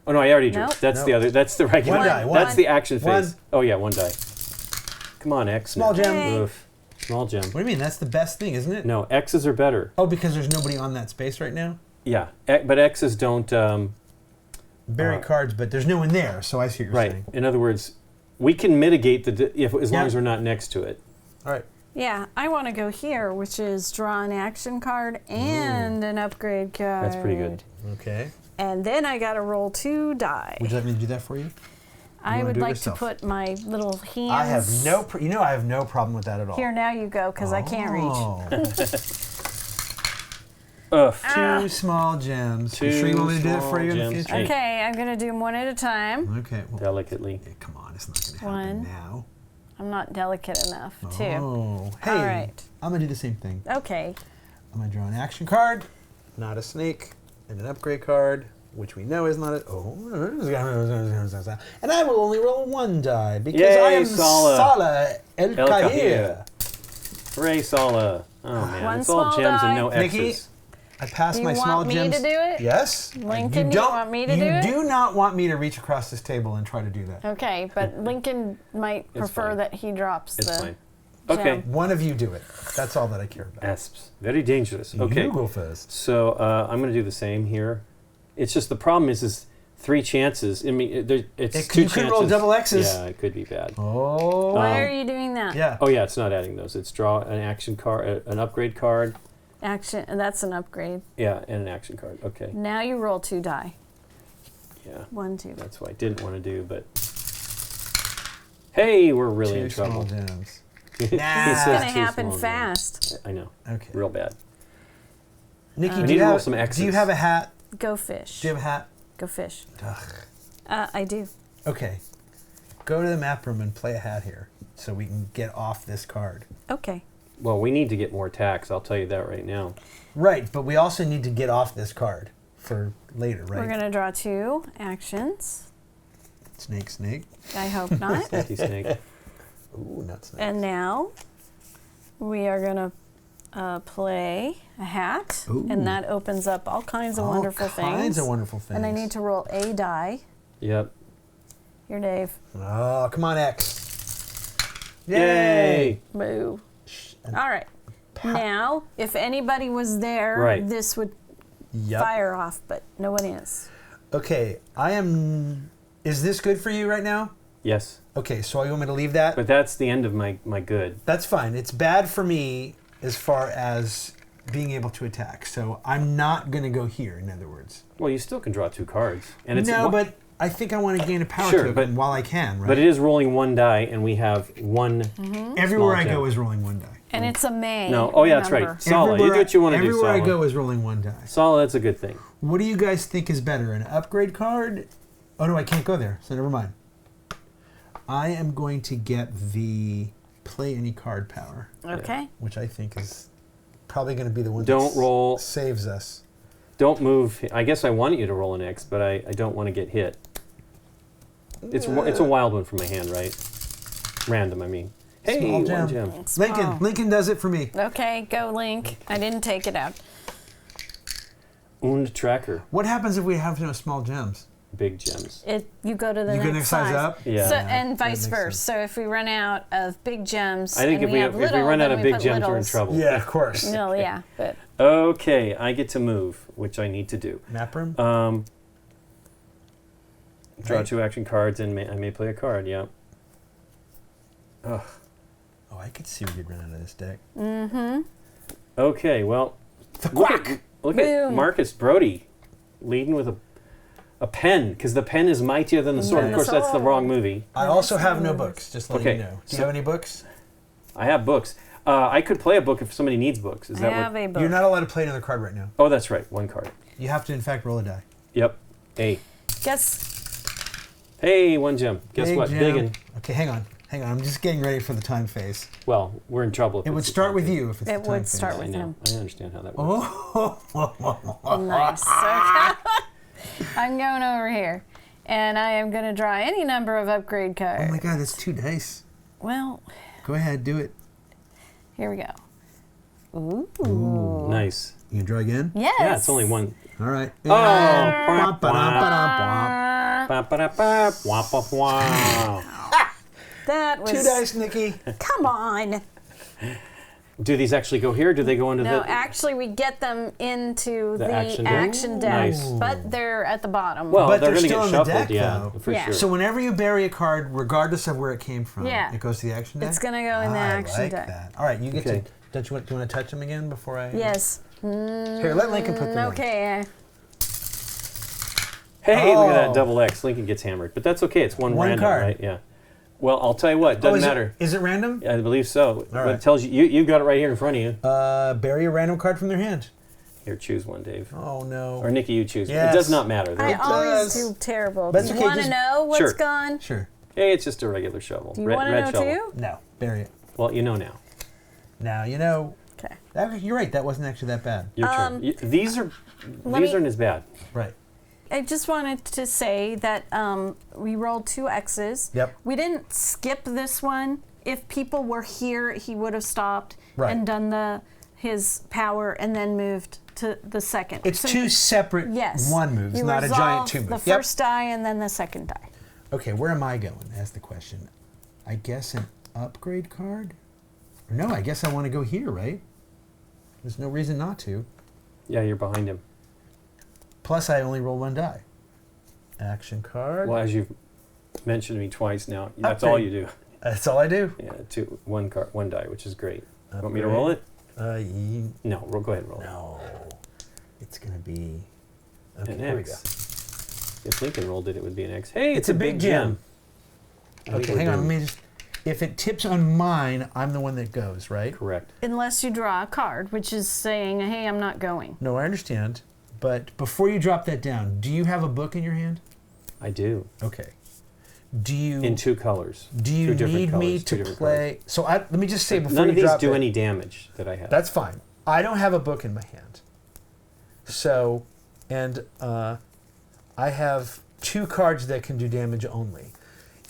Oh no, I already drew. Nope. That's Nope. the other. That's the regular. One die, That's one. the action phase. One. Oh yeah, 1 die. Come on, X. Small now. gem. Hey. Oof. Small gem. What do you mean? That's the best thing, isn't it? No, X's are better. Oh, because there's nobody on that space right now. Yeah, but X's don't. Bury cards, but there's no one there. So I see what you're Right. saying. In other words, we can mitigate as long Yeah. as we're not next to it. All right. Yeah, I want to go here, which is draw an action card and an upgrade card. That's pretty good. Okay. And then I got to roll 2 die. Would you like me to do that for you? I wanna would do it like yourself? to put my little hands. I have no. I have no problem with that at all. Here, now you go, because I can't reach. Oh. Ugh. 2 small gems. You Two sure you want me to do it for you in the small future? gems. Okay, I'm going to do them one at a time. Okay. Well, Delicately. yeah, come on, it's not going to happen One. now. I'm not delicate enough, too. Oh. Hey. All right. I'm going to do the same thing. Okay. I'm going to draw an action card, not a snake, and an upgrade card, which we know is not a. Oh. And I will only roll 1 die because Yay, I am Sala. Sala El El Kahir. Kahir. Hooray, Sala. Oh, man. One It's all small gems die. and no Nikki, X's. I passed Do my you small want me gems. to do it? Yes. Lincoln, you don't want me to do You it? do not want me to reach across this table and try to do that. Okay, but Lincoln might prefer fine. that he drops It's the fine. Okay. gem. One of you do it. That's all that I care about. Asps. Very dangerous. Okay. You go first. So I'm going to do the same here. It's just the problem is 3 chances. I mean, it's 2 You could chances. roll double X's. Yeah, it could be bad. Oh. Why are you doing that? Yeah. Oh yeah, it's not adding those. It's draw an action card, an upgrade card. Action, and that's an upgrade. Yeah, and an action card. Okay. Now you roll 2 die. Yeah. 1, 2. That's what I didn't want to do, but hey, we're really 2 in trouble. small gems. He Nah. It's says gonna 2 happen small fast. gems. I know. Okay. Real bad. Nikki, I do need you to roll have some X's. Do you have a hat? Go fish. Do you have a hat? Go fish. Ugh. I do. Okay. Go to the map room and play a hat here so we can get off this card. Okay. Well, we need to get more attacks. I'll tell you that right now. Right, but we also need to get off this card for later, right? We're gonna draw 2 actions. Snake, snake. I hope not. Snaky snake. Ooh, not snake. And now we are gonna play a hat, Ooh. and that opens up all kinds of wonderful things. All kinds of wonderful things. And I need to roll a die. Yep. Here, Dave. Oh, come on, X. Yay! Boo. All right. Now, if anybody was there, Right. this would Yep. fire off, but no one is. Okay, Is this good for you right now? Yes. Okay, so you want me to leave that? But that's the end of my good. That's fine. It's bad for me as far as being able to attack. So I'm not going to go here, in other words. Well, you still can draw 2 cards. And it's No, but I think I want to gain a power Sure, token but- while I can, right? But it is rolling 1 die, and we have 1. Everywhere I small go gem. is rolling 1 die. And it's a May. No. Oh, yeah, that's remember. right. Sala, you do what you want to do, Everywhere I Sala. go is rolling 1 die. Sala, that's a good thing. What do you guys think is better, an upgrade card? Oh no, I can't go there, so never mind. I am going to get the play any card power, Okay. which I think is probably going to be the one Don't that roll- saves us. Don't move. I guess I want you to roll an X, but I don't want to get hit. It's a wild one from my hand, right? Random, I mean. Hey, Small 1 gem. gem. Small. Lincoln does it for me. Okay, go Link. I didn't take it out. Und Tracker. What happens if we have no small gems? Big gems. You go to the You next go next size up? Yeah. So, Yeah, and that vice makes versa. sense. So if we run out of big gems, I think and if we have little, run out then of we big put gems, we're in littles. trouble. Yeah, of course. No, yeah, but Okay, I get to move, which I need to do. Map room? Draw Right. 2 action cards, and I may play a card. Yep. Ugh. Oh, I could see we could run out of this deck. Okay, well, The look quack! at Boom. Marcus Brody leading with a pen, because the pen is mightier than the sword. Of the course, that's the sword. wrong movie. I also have no books, just to let Okay, you know. Do so- you have any books? I have books. I could play a book if somebody needs books. Is I that have what? a book. You're not allowed to play another card right now. Oh, that's right. 1 card. You have to, in fact, roll a die. Yep. A. Guess Hey, 1 gem. Guess Big what? gem. Biggin. Okay, hang on. I'm just getting ready for the time phase. Well, we're in trouble. If It it's would the start time with phase. you if it's It the time would phase. start I with know. him. I understand how that works. Nice. Okay. I'm going over here, and I am going to draw any number of upgrade cards. Oh my god, that's 2 dice. Well, Go ahead, do it. here we go. Ooh. Nice. You can draw again? Yes. Yeah, it's only 1. All right. Oh. Bum, ba-dum, ba-dum, bum. Ba-ba-da-ba, wah-ba-wah. That was 2 dice, Nikki. Come on. Do these actually go here? Do they go into No, the... actually, we get them into The the action action, deck? deck, Nice. but they're at the bottom. Well, But they're they're going to still get on the shuffled, deck, yeah, though. for Yeah. sure. So whenever you bury a card, regardless of where it came from, Yeah. it goes to the action deck? It's going to go in the I action like deck. that. All right, you get Okay. to... Do you want to touch them again before I... Yes. Here, let Lincoln put them in. Okay. Hey, look at that Oh. double X. Lincoln gets hammered. But that's okay. It's one One random, card. right? Yeah. Well, I'll tell you what. Doesn't is matter. Is it random? I believe so. But right. it tells you, you've got it right here in front of you. Bury a random card from their hand. Here, choose one, Dave. Oh, no. Or Nikki, you choose. Yes. It does not matter. I It always does. do terrible. That's do you okay, want to just- know what's Sure. gone? Sure. Hey, it's just a regular shovel. Do you Red, want to red know shovel. too? No, bury it. Well, you know now. Now you know. Okay. You're right. That wasn't actually that bad. Your turn. These aren't as bad. Right. I just wanted to say that we rolled 2 X's. Yep. We didn't skip this one if people were here, he would have stopped Right. and done his power and then moved to the second. It's So two separate yes, one moves, you not a giant two resolve moves. the first die and then the second die. Okay, where am I going? That's the question. I guess an upgrade card? No, I guess I want to go here, right? There's no reason not to. Yeah, you're behind him. Plus, I only roll one die. Action card. Well, as you've mentioned to me twice now, that's all you do. That's all I do. Yeah, one die, which is great. Want me to roll it? No, go ahead and roll it. No. It's going to be... Okay, An here we go. X. If Lincoln rolled it, it would be an X. Hey, It's a big gem. I think Okay, we're hang on. done. Let me just... If it tips on mine, I'm the one that goes, right? Correct. Unless you draw a card, which is saying, hey, I'm not going. No, I understand. But before you drop that down, do you have a book in your hand? I do. Okay. Do you... In two colors. Do you Two different need me colors, two to different play... colors. So let me just say before None you of these drop do it, any damage that I have. That's fine. I don't have a book in my hand. So, and I have 2 cards that can do damage only.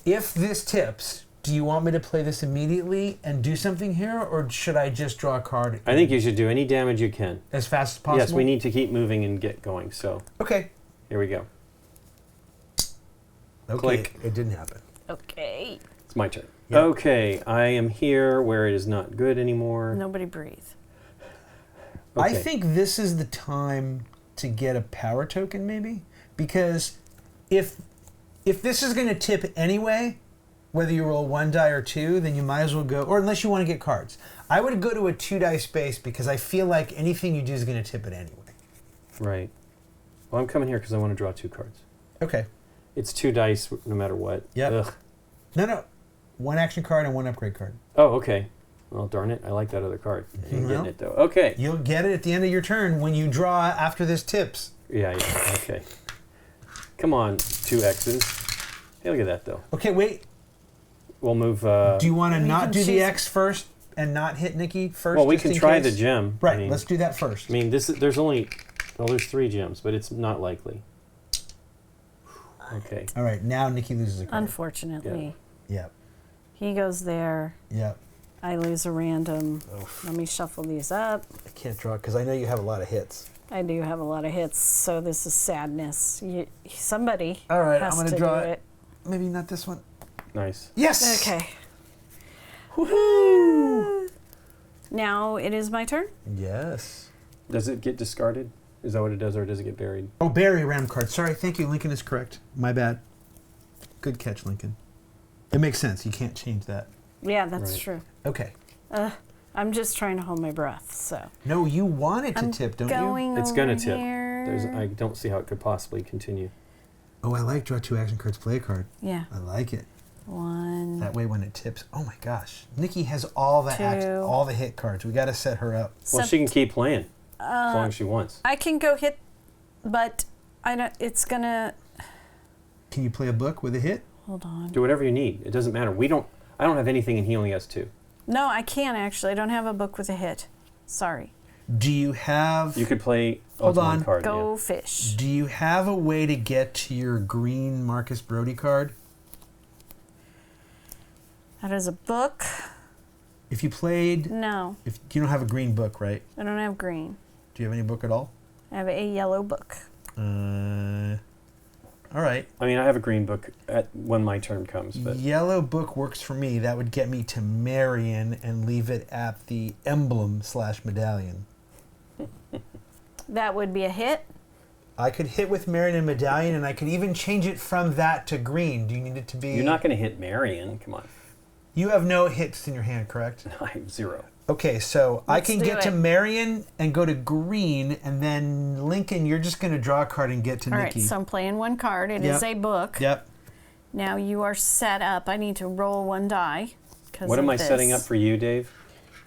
If this tips, do you want me to play this immediately and do something here, or should I just draw a card I think you should do any damage you can. as fast as possible? Yes, we need to keep moving and get going. So Okay. here we go. Okay. Click. It didn't happen. Okay. It's my turn. Yep. Okay, I am here where it is not good anymore. Nobody breathe. I Okay. think this is the time to get a power token, maybe, because if this is going to tip anyway, whether you roll 1 die or 2, then you might as well go, or unless you want to get cards. I would go to a 2 die space because I feel like anything you do is going to tip it anyway. Right. Well, I'm coming here because I want to draw 2 cards. Okay. It's 2 dice no matter what. Yep. Ugh. No. 1 action card and 1 upgrade card. Oh, okay. Well, darn it. I like that other card. I ain't Well. getting it, though. Okay. You'll get it at the end of your turn when you draw after this tips. Yeah. Okay. Come on, 2 X's. Hey, look at that, though. Okay, wait. We'll move... Do you want to You not can do the choose- X first and not hit Nikki first? well, we just can in try case? the gem. Right, I mean, let's do that first. I mean, there's only... Well, there's 3 gems, but it's not likely. Okay. All right, now Nikki loses a card. Unfortunately. Yep. He goes there. Yep. I lose a random. Let me shuffle these up. I can't draw because I know you have a lot of hits. I do have a lot of hits, so this is sadness. Somebody All right, has I'm going to to draw do it. it. Maybe not this one. Nice. Yes! Okay. Woohoo! Now it is my turn. Yes. Does it get discarded? Is that what it does, or does it get buried? Oh, Barry Ram card. Sorry, thank you. Lincoln is correct. My bad. Good catch, Lincoln. It makes sense. You can't change that. Yeah, that's Right. true. Okay. I'm just trying to hold my breath, so. No, you want it to I'm tip, don't you? going It's over gonna tip. here. I don't see how it could possibly continue. Oh, I like draw 2 action cards, play a card. Yeah. I like it. 1. That way when it tips, oh my gosh. Nikki has all the 2. all the hit cards. We got to set her up. Well, So- she can keep playing as long as she wants. I can go hit, but I don't. It's gonna. Can you play a book with a hit? Hold on. Do whatever you need. It doesn't matter. I don't have anything, and he only has 2. No, I can't actually. I don't have a book with a hit. Sorry. Do you have You could play Hold with on. one card. Go yeah. fish. Do you have a way to get to your green Marcus Brody card? That is a book. If you played No, if you don't have a green book, right? I don't have green. Do you have any book at all? I have a yellow book. All right. I mean, I have a green book when my turn comes, but Yellow book works for me. That would get me to Marion and leave it at the emblem/medallion. That would be a hit. I could hit with Marion and medallion, and I could even change it from that to green. Do you need it to be? you're not going to hit Marion. Come on. You have no hits in your hand, correct? I have 0. Okay, so I Let's can do get to it. Marion and go to green, and then Lincoln, you're just going to draw a card and get to All Nikki. right, so I'm playing one card. It is Yep. a book. Yep. Now you are set up. I need to roll 1 die. What am I setting up for you, Dave?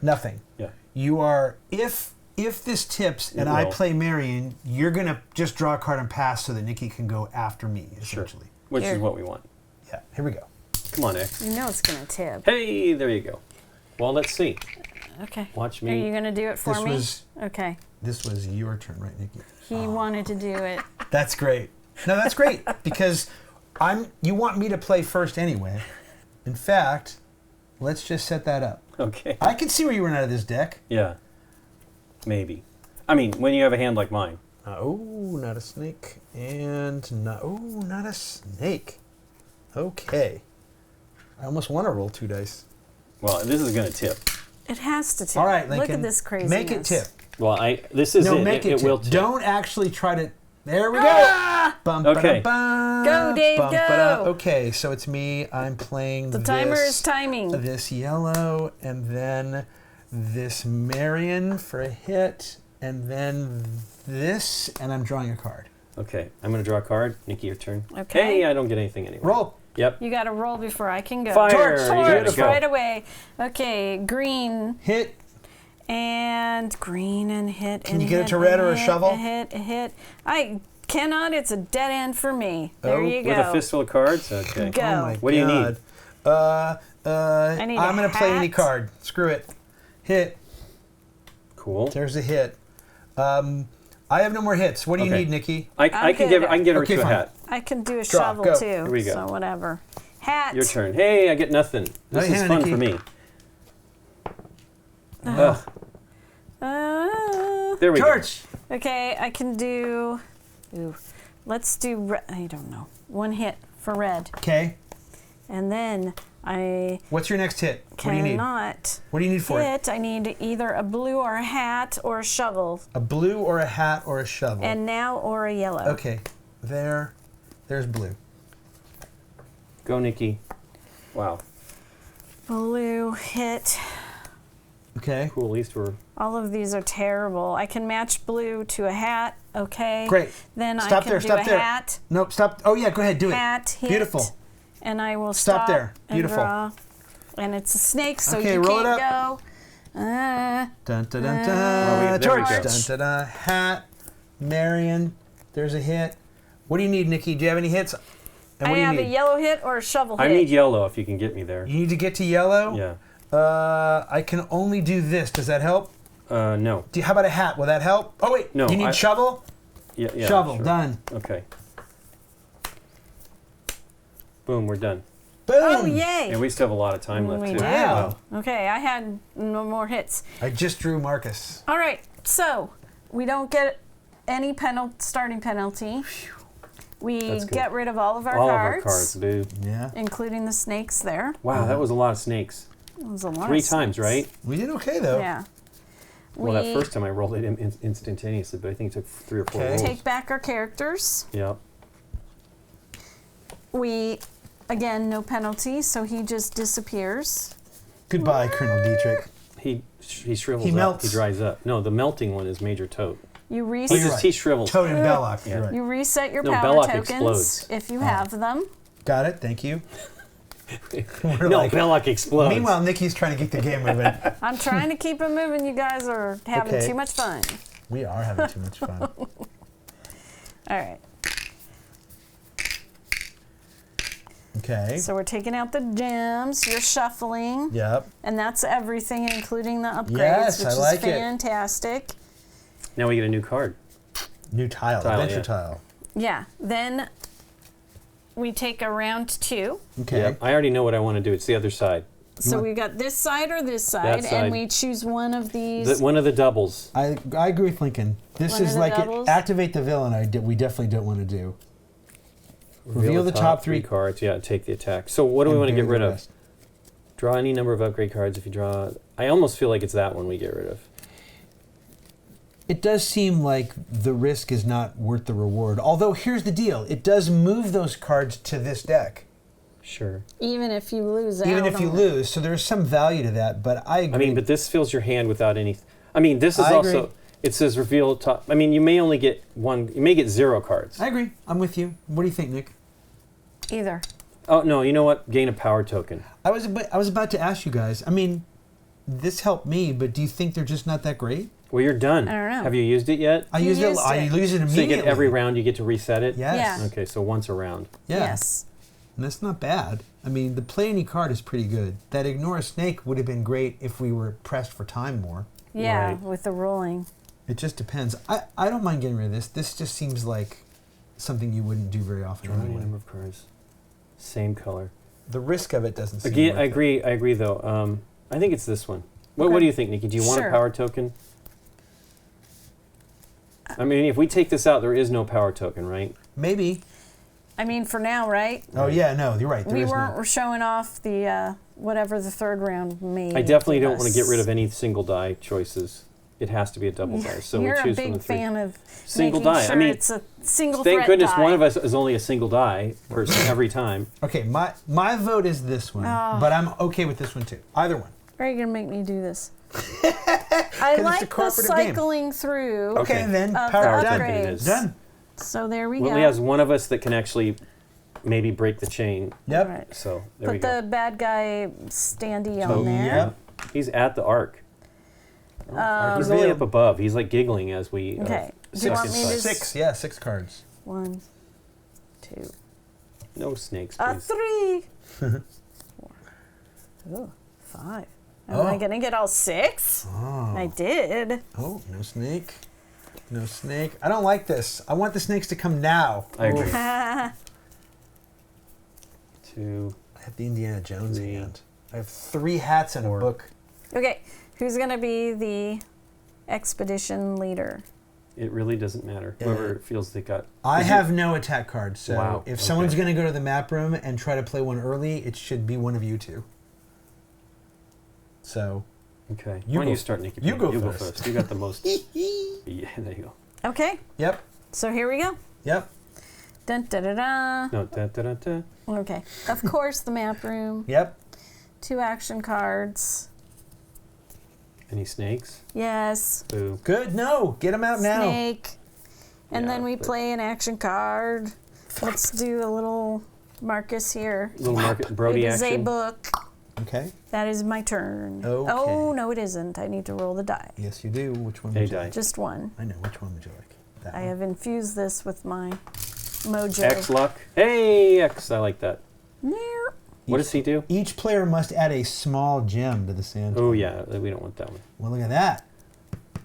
Nothing. Yeah. You are if this tips and It I will. play Marion, you're going to just draw a card and pass so that Nikki can go after me, Sure. essentially. Which Here. is what we want. Yeah, here we go. Come on, X. You know it's going to tip. Hey, there you go. Well, let's see. Okay. Watch Are me. you going to do it for This me? was- Okay. This was your turn, right, Nikki? He wanted to do it. That's great. No, that's great because you want me to play first anyway. In fact, Let's just set that up. Okay. I can see where you run out of this deck. Yeah. Maybe. I mean, when you have a hand like mine. Oh, not a snake. And not a snake. Okay. I almost want to roll 2 dice. Well, this is going to tip. It has to tip. All right, Lincoln. Look at this craziness. Make it tip. Well, this is No, it. make it tip. will tip. Don't actually try to... There we go. Ah! Bum, Okay. ba-da-bum, Go, Dave, bum, go. ba-da. Okay, so it's me. I'm playing The timer is timing. This yellow, and then this Marion for a hit, and then this, and I'm drawing a card. Okay, I'm going to draw a card. Nikki, your turn. Okay. Hey, I don't get anything anyway. Roll. Yep. You got to roll before I can go. Fire. Torch. You gotta Torch, go. right away. Okay, green Hit. and green and hit. Can and you get it hit, to red and or a hit, shovel? A hit. I cannot. It's a dead end for me. There Oh, you go. With a fistful of cards? Okay. Go. Oh my What do you need? God. I need I'm a going to play any hat. card. Screw it. Hit. Cool. There's a hit. I have no more hits. What do you Okay. need, Nikki? I can get her Okay, to a fine. hat. I can do a Draw, shovel go. too. Here we go. So whatever. Hat. Your turn. Hey, I get nothing. This Hey, is Hannah, fun Nikki. for me. Uh, There we Torch. okay, I can do. Ooh, let's do. I don't know. 1 hit for red, Okay. and then I What's your next hit? What do you need? cannot What do you need for it? hit. I need either a blue or a hat or a shovel, A blue or a hat or a shovel? and now or a yellow. Okay. There's blue. go. Go, Nikki. Wow. Blue hit. Okay. Cool. At least we're... All of these are terrible. I can match blue to a hat. Okay. Great. Then Stop I can there, do stop a there. hat. Nope, stop. Oh, yeah, go ahead. Do it. Hat hit. Beautiful. And I will Stop there. and Beautiful. draw. And it's a snake, so Okay, you roll it can't up. go. Dun, dun, dun, Well, dun. there we Torch. go. Dun, dun, dun. Hat. Marion. There's a hit. What do you need, Nikki? Do you have any hits? And I what do you have need? a yellow hit or a shovel I hit. need yellow if you can get me there. You need to get to yellow? Yeah. I can only do this. Does that help? No. How about a hat? Will that help? Oh, wait. No, Do you need shovel? Yeah, Shovel. sure. Done. Okay. Boom, we're done. Boom. Oh, yay! And we still have a lot of time left, We too. do. Wow. Okay, I had no more hits. I just drew Marcus. All right, so we don't get any starting penalty. We That's good. get rid of all of our All cards, of our cards, dude. Yeah. including the snakes there. Wow, that was a lot of snakes. It was a lot 3 of times, snakes. right? We did okay, though. Yeah. Well, that first time I rolled it instantaneously, but I think it took 3 or 4 Okay. rolls. Take back our characters. Yep. We, again, no penalty, so he just disappears. Goodbye, Colonel Dietrich. He shrivels He up. melts. He dries up. No, the melting one is Major Toad. You Oh, reset. you're right. He shrivels. Toad and Belloc. Yeah. You're right. You reset your No, power Belloc tokens explodes. if you have them. Got it. Thank you. We're No, like- Belloc explodes. Meanwhile, Nikki's trying to get the game moving. I'm trying to keep it moving. You guys are having Okay. too much fun. We are having too much fun. All right. Okay. So we're taking out the gems. You're shuffling. Yep. And that's everything, including the upgrades, Yes, which I is like it. fantastic. Now we get a new card. New tile. Tile, Adventure yeah. tile. Yeah. Then we take a round 2. Okay. Yep. I already know what I want to do. It's the other side. So we got this side or this side, That side. and we choose one of these. One of the doubles. I agree with Lincoln. This One of is the like doubles? activate the villain. We definitely don't want to do. Reveal the top 3 cards. Yeah, take the attack. So what do we and want to get bury rid the of? rest. Draw any number of upgrade cards if you draw. I almost feel like it's that one we get rid of. It does seem like the risk is not worth the reward. Although here's the deal: it does move those cards to this deck, Sure. even if you lose out. even if you on it. lose. So there's some value to that. But I agree. I mean, but this fills your hand without any. I mean, this is I also. agree. It says reveal top. I mean, you may only get one. You may get 0 cards. I agree. I'm with you. What do you think, Nick? Either. Oh no! You know what? Gain a power token. I was about to ask you guys. I mean, this helped me, but do you think they're just not that great? Well, you're done. I don't know. Have you used it yet? I You use it. used I it. use it So you immediately. get every round you get to reset it. Yes. Yeah. Okay, so once a round. Yeah. Yes. And that's not bad. I mean, the play any card is pretty good. That ignore a snake would have been great if we were pressed for time more. Yeah, Right. with the rolling. It just depends. I don't mind getting rid of this. This just seems like something you wouldn't do very often Draw any anyway. number of cards. Same color. the risk of it doesn't seem Again, worth I it. agree. I agree, though. I think it's this one. What Okay. do you think, Nikki? Do you want Sure. a power token? I mean, if we take this out, there is no power token, right? Maybe. I mean, for now, right? Oh yeah, no, you're right. There We is weren't no. showing off the whatever the third round made. I definitely give don't want to get us. rid of any single die choices. It has to be a double die. So You're we a choose from big the three. fan of Single making die. I Sure mean, it's a single Thank threat goodness die. one of us is only a single die person every time. Okay, my vote is this one, Oh. but I'm okay with this one too. Either one. Are you gonna make me do this? it's I a like the cooperative game. cycling through. Okay, Okay. then Of power the done. token it is. Done. So there we We go. only has one of us that can actually maybe break the chain. Yep. Right. So there we Put go. the bad guy standee Oh, on there. Yep. He's at the arc. Arc He's reveal. only up above. He's like giggling as we. Okay. Do you six want me inside. to Six. Yeah, 6 cards. 1, 2, No snakes, a please. 3, 4, oh, 5. Am I Oh. gonna get all 6? Oh. I did. Oh, no snake. No snake. I don't like this. I want the snakes to come now. I agree. Oof. 2. I have the Indiana Jones 3. hand. I have 3 hats and 4. a book. Okay, who's gonna be the expedition leader? It really doesn't matter. Whoever feels they got. I Is have no attack cards, so Wow, if someone's okay. going to go to the map room and try to play one early, it should be one of you two. So, Okay. You Why don't go- you start, Nikki? you go You go first. first. You got the most. Yeah, there you go. Okay, yep, so here we go. yep, Dun, da, da, da. No, da da da da. Okay, of course, the map room. yep. 2 action cards. Any snakes? Yes. Boo. Good. No, get them out now. Snake. And Yeah, then we but- play an action card. Let's do a little Marcus here. Little market Brody It is a action. book. Okay. That is my turn. Okay. Oh, no, it isn't. I need to roll the die. Yes, you do. Which one? A would you die. like? Just one. I know. Which one would you like? That I one. have infused this with my mojo. X luck. Hey, X. I like that. Meow. What does he do? Each player must add a small gem to the sand. Oh yeah, we don't want that one. Well, look at that.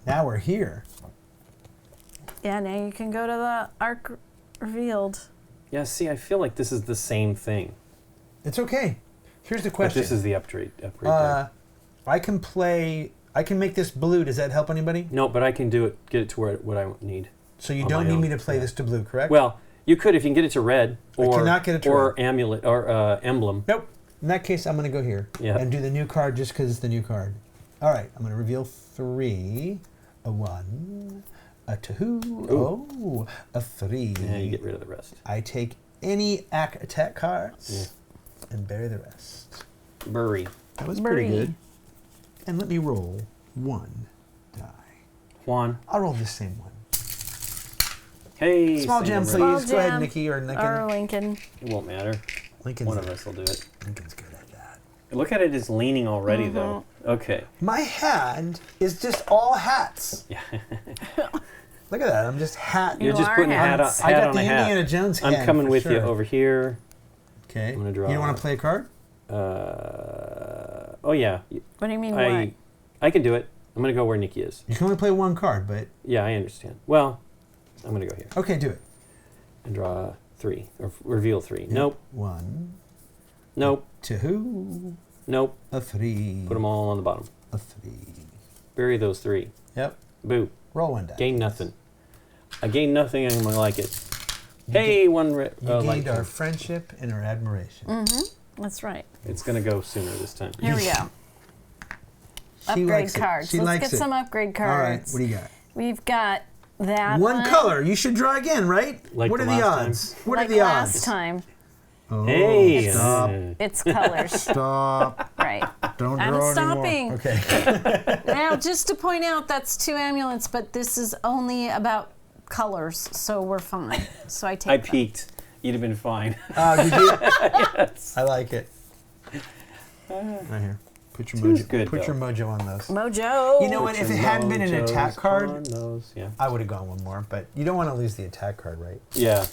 Now we're here. Yeah, now you can go to the arc revealed. Yeah. See, I feel like this is the same thing. It's okay. Here's the But question. this is the upgrade. Die. I can make this blue. Does that help anybody? No, but I can do it. Get it to where what I need. So you On don't my need own, me to play yeah. this to blue, correct? Well, you could if you can get it to red, or cannot get it to or red. amulet or emblem. Nope. In that case, I'm going to go here Yeah. and do the new card just because it's the new card. All right. I'm going to reveal 3, a 1, a 2, oh, a 3. Yeah, you get rid of the rest. I take any attack cards and bury the rest. Bury. That was Bury. pretty good. And let me roll 1 die. Juan. I'll roll the same one. Hey. Small gem, single please. red. Small Go ahead, gem. Nikki or Lincoln. Or Lincoln. It won't matter. Lincoln's, One of us will do it. Lincoln's good at that. Look at it, it's leaning already though. Okay. My hand is just all hats. Yeah. Look at that. I'm just hat. You're You just are putting a hat on, hats. I hat got on the a hat. Indiana Jones I'm hand coming for with you sure. over here. Okay. I'm gonna draw You don't want a- to play a card? Oh yeah. What do you mean, I can do it. I'm gonna go where Nikki is. You can only play one card, but Yeah, I understand. Well, I'm gonna go here okay, do it. and draw 3 or reveal 3. Nope. 1, Nope. 2, Nope. a 3. Put them all on the bottom. A 3. Bury those 3. Yep. Boo. Roll 1 die. Gain nothing. I gain nothing. I'm gonna like it. Hey, one. You Light gained our card. friendship and our admiration. That's right. It's gonna go sooner this time. Here we go. She Upgrade likes it. cards. She Let's likes get it. some upgrade cards. All right. What do you got? We've got that One color. You should draw again, right? Like what the are the last time? odds? What like are the last odds? time. Oh, Hey. Stop. It's colors. Stop. Right. Don't I'm draw stopping. anymore. Okay. Now, just to point out, that's 2 amulets, but this is only about colors, so we're fine. So I take I them. peeked. You'd have been fine. Oh, you did? Yes. I like it. Right here. Put your Two's mojo. good, Put though. your mojo on those. Mojo. You know what? If it hadn't been an Mojo's attack card, on those. Yeah. I would have gone one more. But you don't want to lose the attack card, right? Yeah.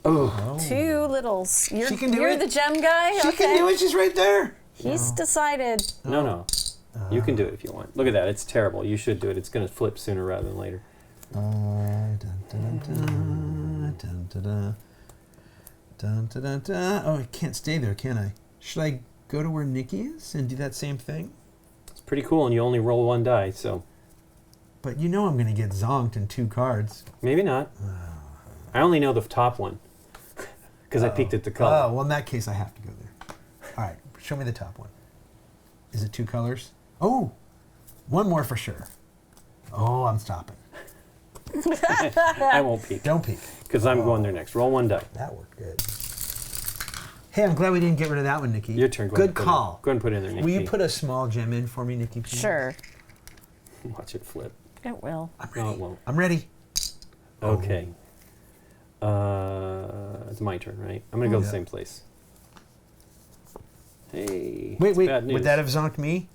Oh. 2 littles. You're, She can do you're it. the gem guy? She Okay. can do it. She's right there. He's decided. No, no. You can do it if you want. Look at that. It's terrible. You should do it. It's going to flip sooner rather than later. Dun, dun, dun, dun, dun, dun. Dun, dun, dun, dun. Oh, I can't stay there, can I? Should I go to where Nikki is and do that same thing? It's pretty cool, and you only roll one die, so But you know I'm going to get zonked in 2 cards. maybe not. I only know the top one because I peeked at the color. Oh, well, in that case, I have to go there. All right, show me the top one. Is it 2 colors? Oh, one more for sure. Oh, I'm stopping. I won't peek Don't peek. because I'm going there next. Roll one die. That worked good. Hey, I'm glad we didn't get rid of that one, Nikki. Your turn. Go ahead Good and put it- call. Go ahead and put it in there, Nikki. Will you put a small gem in for me, Nikki? Please? Sure. Watch it flip. It will. No, it won't. I'm ready. Okay. It's my turn, right? I'm going to go the Yeah. same place. Hey. Wait, it's wait. bad news. Would that have zonked me?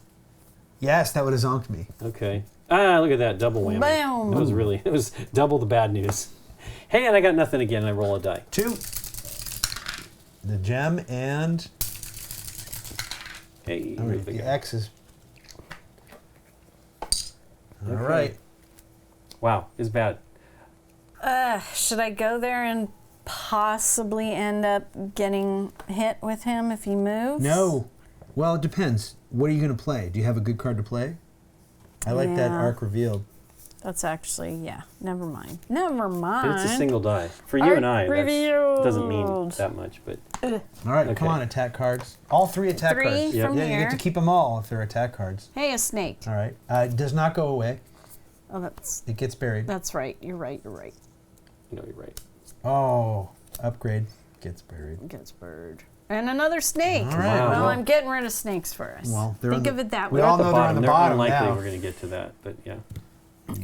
Yes, that would have zonked me. Okay. Look at that. Double whammy. Boom. It was double the bad news. Hey, and I got nothing again. I roll a die. 2. The gem and Hey, all here right, we the go. X's. All Okay. right. Wow, it's bad. Should I go there and possibly end up getting hit with him if he moves? No. Well, it depends. What are you going to play? Do you have a good card to play? I like that Yeah. arc revealed. That's actually, yeah. Never mind. Never mind. It's a single die. For you Art and I, that revealed. doesn't mean that much, but All right, Okay. come on, attack cards. All 3 attack 3 cards. Yep. from Yeah, here. you get to keep them all if they're attack cards. Hey, a snake. All right. It does not go away. Oh, that's It gets buried. right. You're right. You're right. you're right. Oh, upgrade gets buried. Gets bird. And another snake. All right. Wow. Well, well, I'm getting rid of snakes first. Well, they're Think on of the- it that we way. all The know they're on the They're bottom unlikely now. we're going to get to that, but yeah.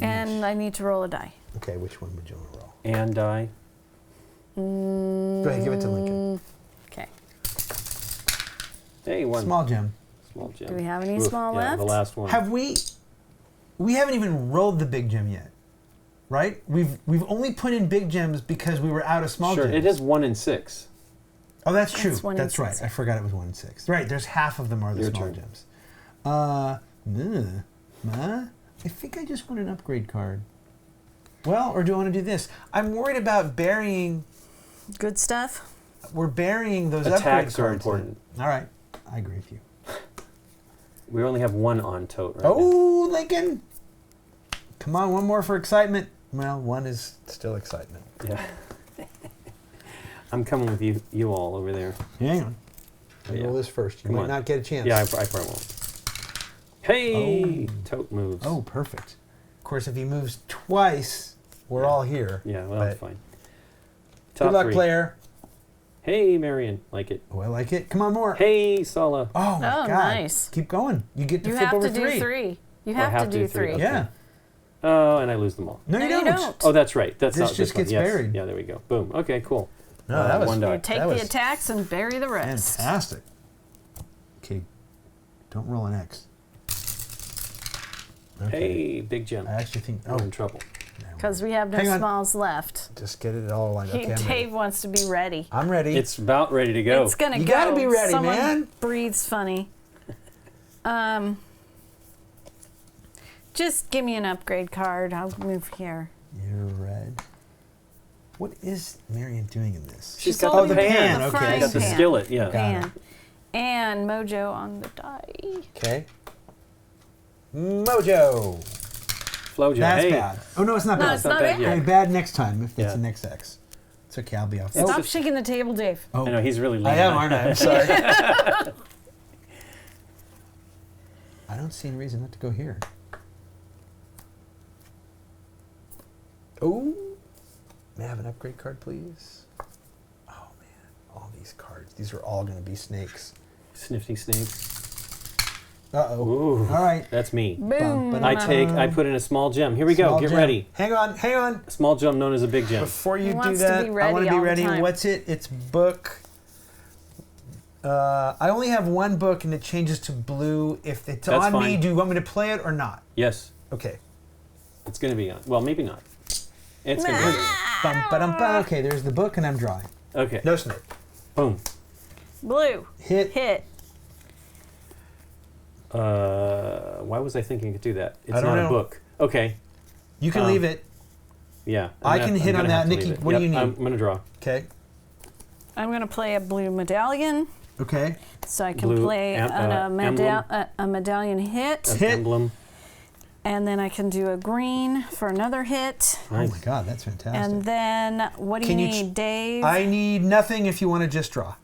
And I need to roll a die. Okay, which one would you want to roll? And die. Go ahead, give it to Lincoln. Okay. Hey, one Small gem. small gem. Do we have any Oof, small yeah, left? the last one. Have we? We haven't even rolled the big gem yet, right? We've only put in big gems because we were out of small Sure, gems. it is 1 in 6. Oh, that's true. It's 1 in That's right. 6. I forgot it was 1 in 6. Right. There's half of them are the Your small turn. gems. I think I just want an upgrade card. Well, or do I want to do this? I'm worried about burying. Good stuff. We're burying those upgrade Attacks cards. are important. All right. I agree with you. We only have 1 on tote right now. Oh, Lincoln! Come on, one more for excitement. Well, 1 is still excitement. Yeah. I'm coming with you all over there. Hang on. Yeah. Roll this first. You Come might on. not get a chance. Yeah, I probably won't. Hey! Tote moves. Oh, perfect. Of course, if he moves twice, we're all here. Yeah, well, But that's fine. Good luck, 3. player. Hey, Marion. Like it. Oh, I like it. Come on, more. Hey, Sala. Oh, my Oh, God. nice. Keep going. You get to You flip have over to do 3. You Oh, I have to do 3. okay. Yeah. Oh, and I lose them all. No, No, you you don't. don't. Oh, that's right. That's This not just this one. gets Yes. buried. Yeah, there we go. Boom. Okay, cool. No, that was 1 die. You take That the was attacks and bury the rest. fantastic. Okay. Don't roll an X. Okay. Hey, big gem. I actually think. We're Oh, in trouble. Because we have no Hang on. smalls left. just get it all lined up. Okay, I'm ready. Dave wants to be ready. I'm ready. It's about ready to go. It's gonna You go. gotta be ready, Someone man. breathes funny. Just give me an upgrade card. I'll move here. You're red. What is Marion doing in this? She's got holding the pan. the Okay. frying Got the pan. skillet, yeah. Got Pan. it. And Mojo on the die. Okay. Mojo. Flojo. That's hey. bad. Oh no, it's not No, bad. it's not not bad bad. yet. Okay, bad next time if Yeah. it's the next X. It's okay. I'll be off. Stop Oh, shaking the table, Dave. oh. I know, he's really I leaning am, on. aren't I? I'm sorry. I don't see any reason not to go here. Oh, may I have an upgrade card, please? Oh man, all these cards. These are all going to be snakes. Snifty snakes. Uh-oh. Ooh. All right. That's me. Boom. I put in a small gem. Here we go. Small Get gem. ready. Hang on, hang on. A small gem known as a big gem. Before you He do wants to that, be I ready want to be all the ready. time. What's it? It's book. I only have 1 book, and it changes to blue. If it's That's on me, fine. do you want me to play it or not? Yes. Okay. It's going to be on. Well, maybe not. It's going to be Bum, ba-dum, ba. Okay, there's the book, and I'm drawing. Okay. No snake. Boom. Blue. Hit. Hit. Why was I thinking to do that? It's I don't not know. a book. Okay. You can leave it. Yeah. I can hit on that. Nikki, what do you need? I'm going to draw. Okay. I'm going to play a blue medallion. Okay. So I can Blue play a medallion hit. An Hit. emblem. And then I can do a green for another hit. Oh my Nice. God, that's fantastic. And then what do Can you you need, Dave? I need nothing if you want to just draw.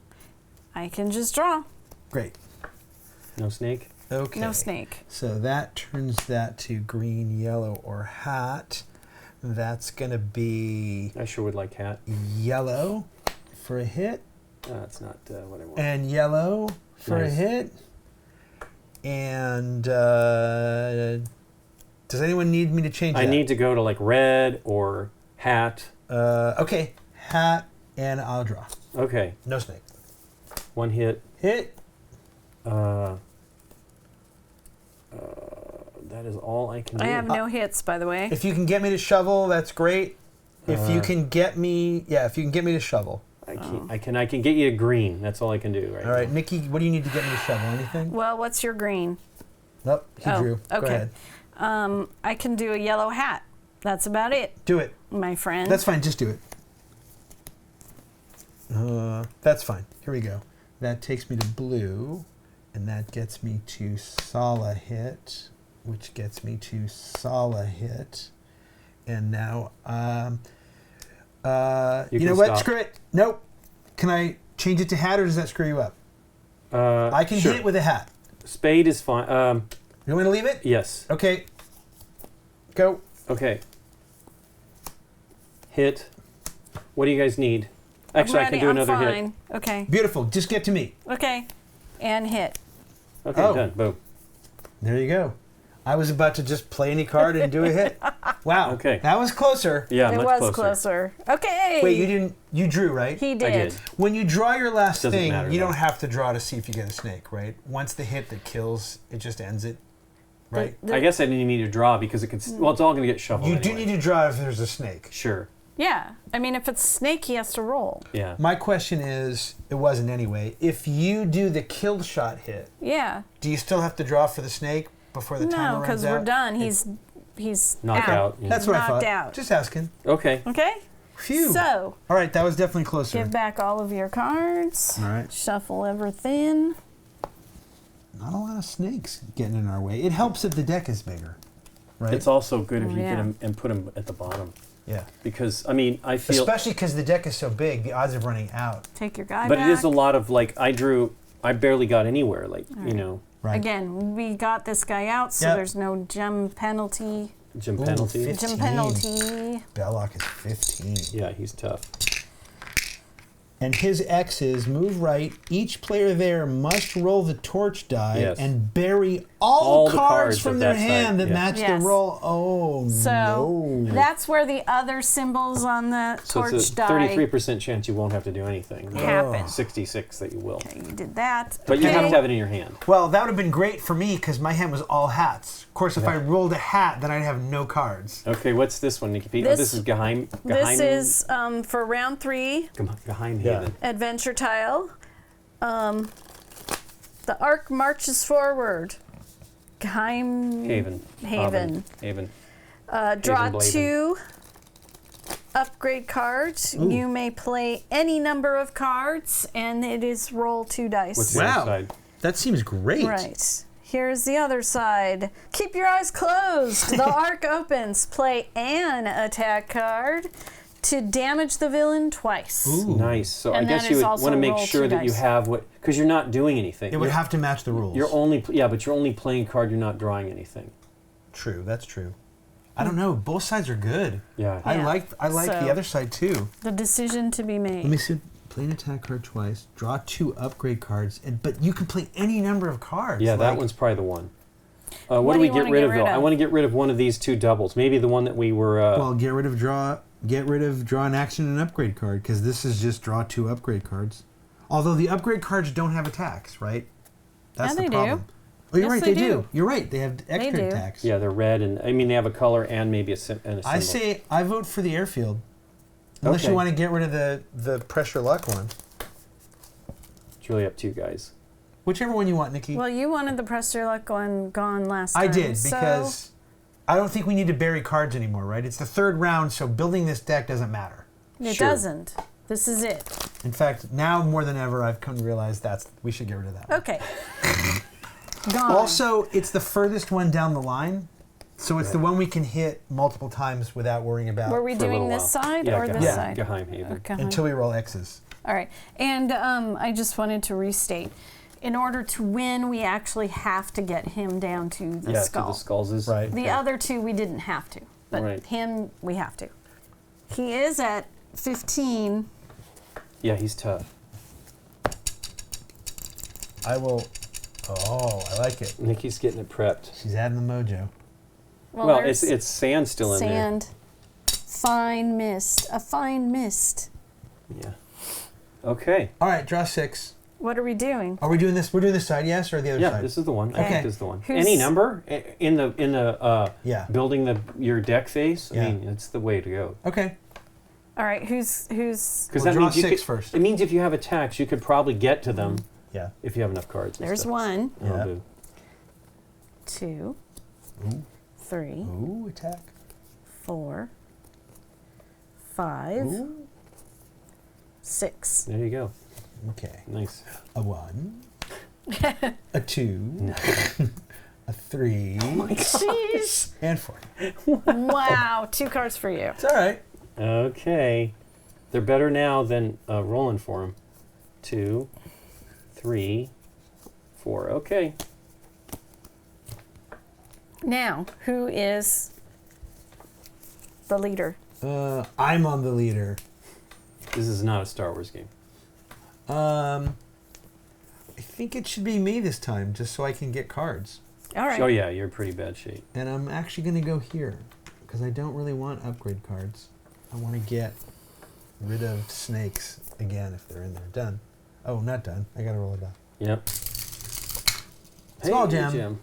I can just draw. Great. No snake. Okay. No snake. So that turns that to green, yellow, or hat. That's going to be I sure would like hat. yellow for a hit, That's not what I want. and yellow for a Nice. hit. And does anyone need me to change that? I need to go to like red or hat. Okay, hat, and I'll draw. Okay, No snake. one hit. Hit. That is all I can do. I have no hits, by the way. If you can get me to shovel, that's great. If you can get me, if you can get me to shovel. I can get you to green. That's all I can do right All right, now. Nikki, what do you need to get me to shovel? Anything? Well, what's your green? Nope, he drew. Go Okay. ahead. I can do a yellow hat. That's about it, Do it. my friend. That's fine. Just do it. That's fine. Here we go. That takes me to blue, and that gets me to Sala hit, which gets me to Sala hit, and now, you know can what? stop. Screw it. Nope. Can I change it to hat, or does that screw you up? I can sure. hit it with a hat. Spade is fine. You want me to leave it? Yes. Okay. Go. Okay. Hit. What do you guys need? Actually, I Ready, can do I'm another fine. hit. Okay. Beautiful. Just get to me. Okay. And hit. Okay, Oh. done. Boom. There you go. I was about to just play any card and do a hit. Wow. Okay. That was closer. Yeah, It much was closer. closer. Okay. Wait, you drew, right? He did. I did. When you draw your last Doesn't thing, matter, you though. don't have to draw to see if you get a snake, right? Once the hit that kills, it just ends it, right? The- I guess I didn't need to draw because it could. Well, it's all going to get shuffled. You do anyway. need to draw if there's a snake. Sure. Yeah. I mean, if it's snake, he has to roll. Yeah. My question is, it wasn't anyway. If you do the kill shot hit, Yeah. do you still have to draw for the snake before the timer No, runs because out? we're done. He's Knocked out. Yeah. That's what I knocked thought. out. Just asking. Okay. Okay. Phew. So, All right, that was definitely closer. give back all of your cards. All right. Shuffle everything. Not a lot of snakes getting in our way. It helps if the deck is bigger, right? It's also good if you Yeah. get them and put them at the bottom yeah. because I mean I feel. Especially because the deck is so big, the odds of running out. Take your guy But back. it is a lot of like I barely got anywhere. Like you know, Right. Again, we got this guy out, so Yep. there's no gem penalty. gym Ooh, penalty. 15. Gem penalty. Belloc is 15. Yeah, he's tough. And his X is move right. Each player there must roll the torch die Yes. and bury all All the the cards cards from of their that hand side, that yeah. match Yes. the roll. Oh, So no. that's where the other symbols on the So torch it's a die 33% chance you won't have to do anything. but happen. 66 that you will. Okay, you did that. But you Okay. have to have it in your hand. Well, that would have been great for me because my hand was all hats. Of course, if I rolled a hat, then I'd have no cards. Okay, what's this one, Nikki Pete? This- This is Geheim. This is for round 3, Geheimhaven. adventure tile. The arc marches forward. Haven. Haven. Haven. Draw Haven Blaven. 2 upgrade cards. You may play any number of cards, and it is roll 2 dice. What's the Wow. other side? That seems great. Right. Here's the other side. Keep your eyes closed. The arc opens. Play an attack card to damage the villain twice. Ooh. Nice. So And I guess that you is would also want to make roll sure 2 that you dice. have what, because you're not doing anything. It would You're- have to match the rules. You're only, but you're only playing a card. You're not drawing anything. True, that's true. I don't know. Both sides are good. Yeah. I Yeah. like So- the other side too. The decision to be made. Let me see. Play an attack card twice. Draw 2 upgrade cards, but you can play any number of cards. Yeah, that like- one's probably the one. What What do do we you get wanna rid get of rid though? of? I want to get rid of one of these 2 doubles. Maybe the one that we were. Well, get rid of draw an action and upgrade card because this is just draw 2 upgrade cards. Although the upgrade cards don't have attacks, right? That's Yeah, the they do. problem. Oh, you're Yes, right. they They do. do. You're right. They have extra do. attacks. yeah, they're red, and I mean they have a color and maybe a symbol. I say I vote for the airfield. Unless Okay. you want to get rid of the pressure luck one. It's really up to you guys. Whichever one you want, Nikki. Well, you wanted the press your luck one gone last time. I did so- because I don't think we need to bury cards anymore, right? It's the 3rd round, so building this deck doesn't matter. It Sure. doesn't. This is it. In fact, now more than ever, I've come to realize we should get rid of that. Okay. Gone. Also, it's the furthest one down the line, so it's the one we can hit multiple times without worrying about. Were we For a doing little this while. side Yeah, or this yeah. side? Geheimhaven. Okay. until we roll X's. All right. And I just wanted to restate. In order to win, we actually have to get him down to the skull. To the skulls is Right. The other two, we didn't have to. But Right. him, we have to. He is at 15. Yeah, he's tough. I will. Oh, I like it. Nikki's getting it prepped. She's adding the mojo. Well, there's it's sand still in there. sand. Fine mist. A fine mist. Yeah. Okay. All right, draw 6. What are we doing? Are we doing this? We're doing this side, yes, or the other Yeah, side? this is the one. I Okay. think this is the one. Who's- Any number in the Yeah. building your deck face. Yeah. I mean, it's the way to go. Okay. All right, who's Because We'll that draw means you 6 could, first. It means if you have attacks, you could probably get to them Yeah. if you have enough cards. and there's stuff. 1, That'll Yeah. do. 2, 3, Ooh, attack. 4, 5, Ooh. 6. There you go. Okay. Nice. A 1. A 2. A 3. Jeez. And 4. Wow, 2 cards for you. It's all right. Okay. They're better now than rolling for them. 2, 3, 4. Okay. Now, who is the leader? I'm on the leader. This is not a Star Wars game. I think it should be me this time, just so I can get cards. All right. Oh yeah, you're in pretty bad shape. And I'm actually going to go here, because I don't really want upgrade cards. I want to get rid of snakes again if they're in there. Done. Oh, not done. I got to roll it back. Yep. Small Hey, gem.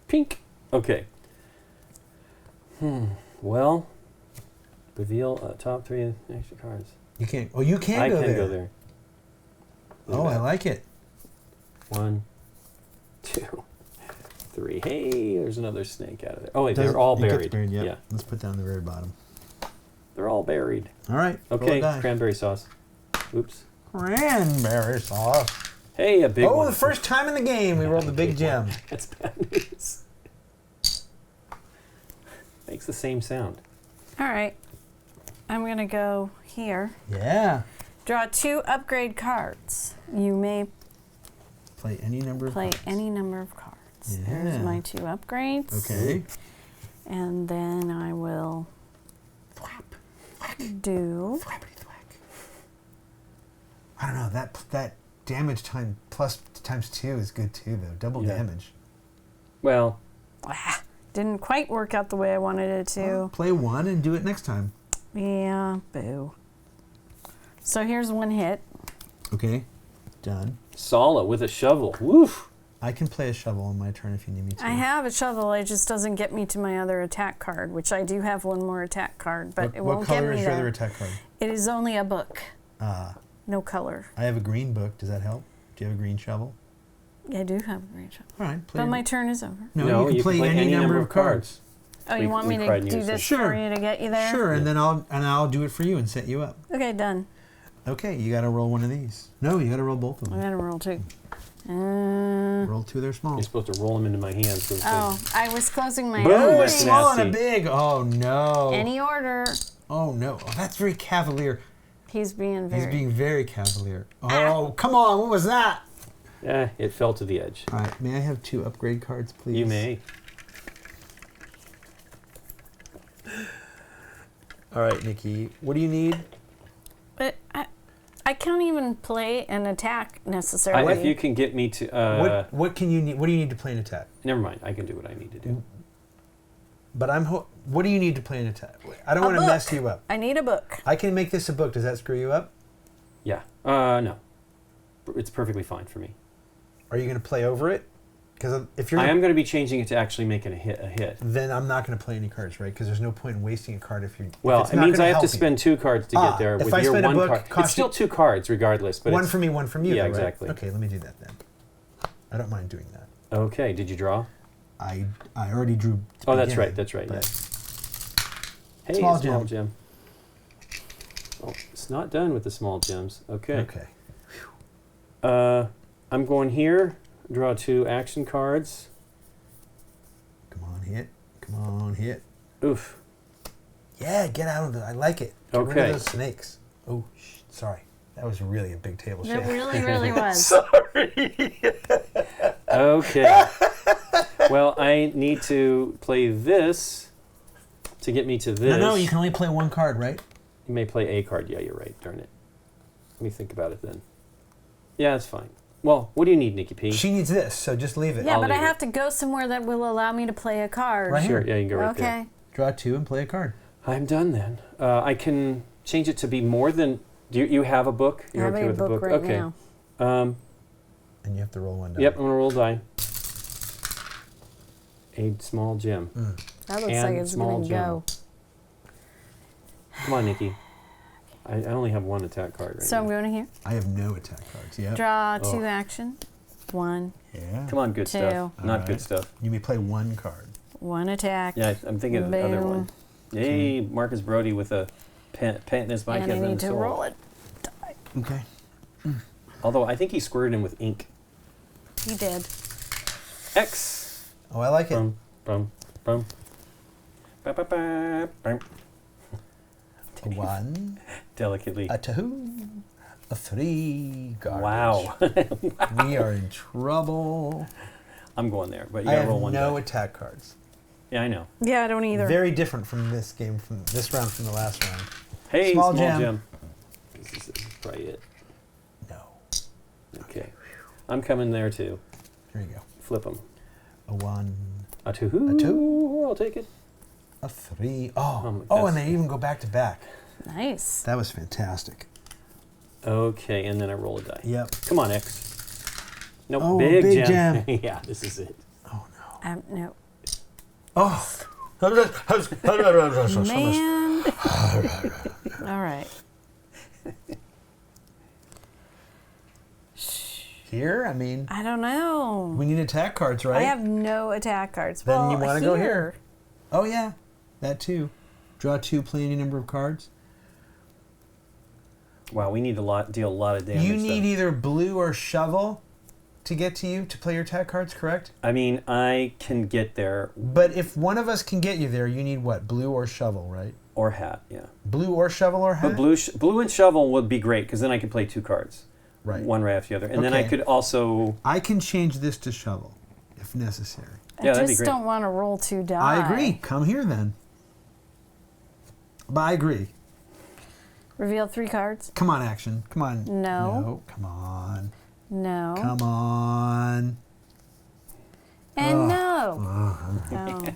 Pink. Okay. Well, reveal top 3 extra cards. You can't. Oh, you can I go can there. go there. Oh, I like it. 1, 2, 3. Hey, there's another snake out of there. Oh wait, Does- they're all it gets buried. buried, yep. Yeah, Let's put down the very bottom. they're all buried. All right. roll Okay, a die. cranberry sauce. Oops. Cranberry sauce. Hey, a big one. Oh, the first time in the game we rolled the big gem. That's bad news. Makes the same sound. All right. I'm going to go here. Yeah. Draw 2 upgrade cards. You may Play any number of play cards. any number of cards. There's Yeah. my 2 upgrades. Okay. And then I will do... Flappity thwack. I don't know, that damage times 2 is good too, though. Double Yeah. damage. Well, Didn't quite work out the way I wanted it to. Well, play 1 and do it next time. Yeah, boo. So here's 1 hit. Okay. Done. Sala with a shovel. Woof. I can play a shovel on my turn if you need me to. I have a shovel, it just doesn't get me to my other attack card, which I do have 1 more attack card, but it What won't get color me is your there. other attack card? It is only a book, Ah, no color. I have a green book. Does that help? Do you have a green shovel? I do have a green shovel. All right. Play But your- my turn is over. No, you can play any number of cards. Oh, you want me to cried do news. this Sure. for you to get you there? Sure, and Yeah. then I'll do it for you and set you up. Okay, done. Okay, you got to roll one of these. No, you got to roll both of I them. gotta roll 2. Roll 2. They're small. You're supposed to roll them into my hands. So Oh, I was closing my Boom, Oh, a that's eyes. small and a nasty. big. Oh no. Any order. Oh no. Oh, that's very cavalier. He's being very... He's being very cavalier. Oh, come on. What was that? it fell to the edge. All right. May I have 2 upgrade cards, please? You may. All right, Nikki. What do you need? But I can't even play an attack necessarily. If you can get me to. What can you need? What do you need to play an attack? Never mind. I can do what I need to do. But what do you need to play an attack? I don't A want to book. mess you up. I need a book. I can make this a book. Does that screw you up? Yeah. No. It's perfectly fine for me. Are you going to play over it? Because if you're, I am going to be changing it to actually making a hit. then I'm not going to play any cards, right? Because there's no point in wasting a card if you're. Well, if it's it not means gonna I have help to you. spend 2 cards to get there if with I your spend a 1 book, card. cost It's still you- 2 cards regardless. But One it's, for me, one from you. Yeah, though, right? exactly. Okay, let me do that then. I don't mind doing that. Okay. Did you draw? I already drew. to Oh, that's begin, right. That's right. but- Yeah. Hey, Small small gem. gem. Oh, it's not done with the small gems. Okay. Okay. I'm going here. Draw 2 action cards. Come on, hit. Come on, hit. Oof. Yeah, get out of it. I like it. Get rid Okay. of those snakes. Oh, sorry. That was really a big table It shake. really, really was. Sorry. Okay. Well, I need to play this to get me to this. No, you can only play one card, right? You may play a card. Yeah, you're right. Darn it. Let me think about it then. Yeah, that's fine. Well, what do you need, Nikki P? She needs this, so just leave it. Yeah, I'll but I leave it. have to go somewhere that will allow me to play a card. Right Sure. here. Yeah, you can go right there. Okay. Draw 2 and play a card. I'm done then. I can change it to be more than. Do you have a book? I have a book right okay. now. And you have to roll one die. Yep, I'm gonna roll die. A small gem. That looks And like it's small going to gem. go. Come on, Nikki. I only have 1 attack card right So now. I'm going to here. I have no attack cards. Yep. Draw 2 Oh. action. 1. Yeah. Come on, good 2. stuff. Not Alright. good stuff. You may play one card. 1 attack. Yeah, I'm thinking of the other Boom. one. Yay, Marcus Brody with a pen in his mic And I and need to soul. roll it. Okay. Although I think he squirted in with ink. He did. X. Oh, I like it. Bum, bum, bum. Ba, ba, ba, bum. A 1, Delicately. a 2, a 3. Garbage. Wow. We are in trouble. I'm going there, but you I gotta have roll one no die. attack cards. Yeah, I know. Yeah, I don't either. Very different from this game, from this round, from the last round. Hey, Small small gem. gem. This is probably it. No. Okay. I'm coming there too. Here you go. Flip them. A 1, A 2. A 2. I'll take it. a 3. Oh, Oh, oh, that's- and they even go back to back. Nice. That was fantastic. Okay, and then I roll a die. Yep. Come on, X. Nope, Oh, big, big gem. Yeah, this is it. Oh no. No. Oh. Man. All right. Here, I mean, I don't know. we need attack cards, right? I have no attack cards. Then well, you wanna go here. Oh yeah, that too. Draw 2, play any number of cards. Wow, we need to deal a lot of damage. You need though. either blue or shovel to get to you to play your attack cards, correct? I mean, I can get there, But if one of us can get you there, you need what? Blue or shovel, right? or hat, yeah. Blue or shovel or hat? But blue and shovel would be great, because then I can play 2 cards. Right. One right after the other. And then I Okay. could also... I can change this to shovel, if necessary. Yeah, I that'd be just great. don't want to roll 2 die. I agree. Come here then. But I agree. Reveal 3 cards. Come on, action. Come on. No. No. Come on. No. Come on. And no. Oh, I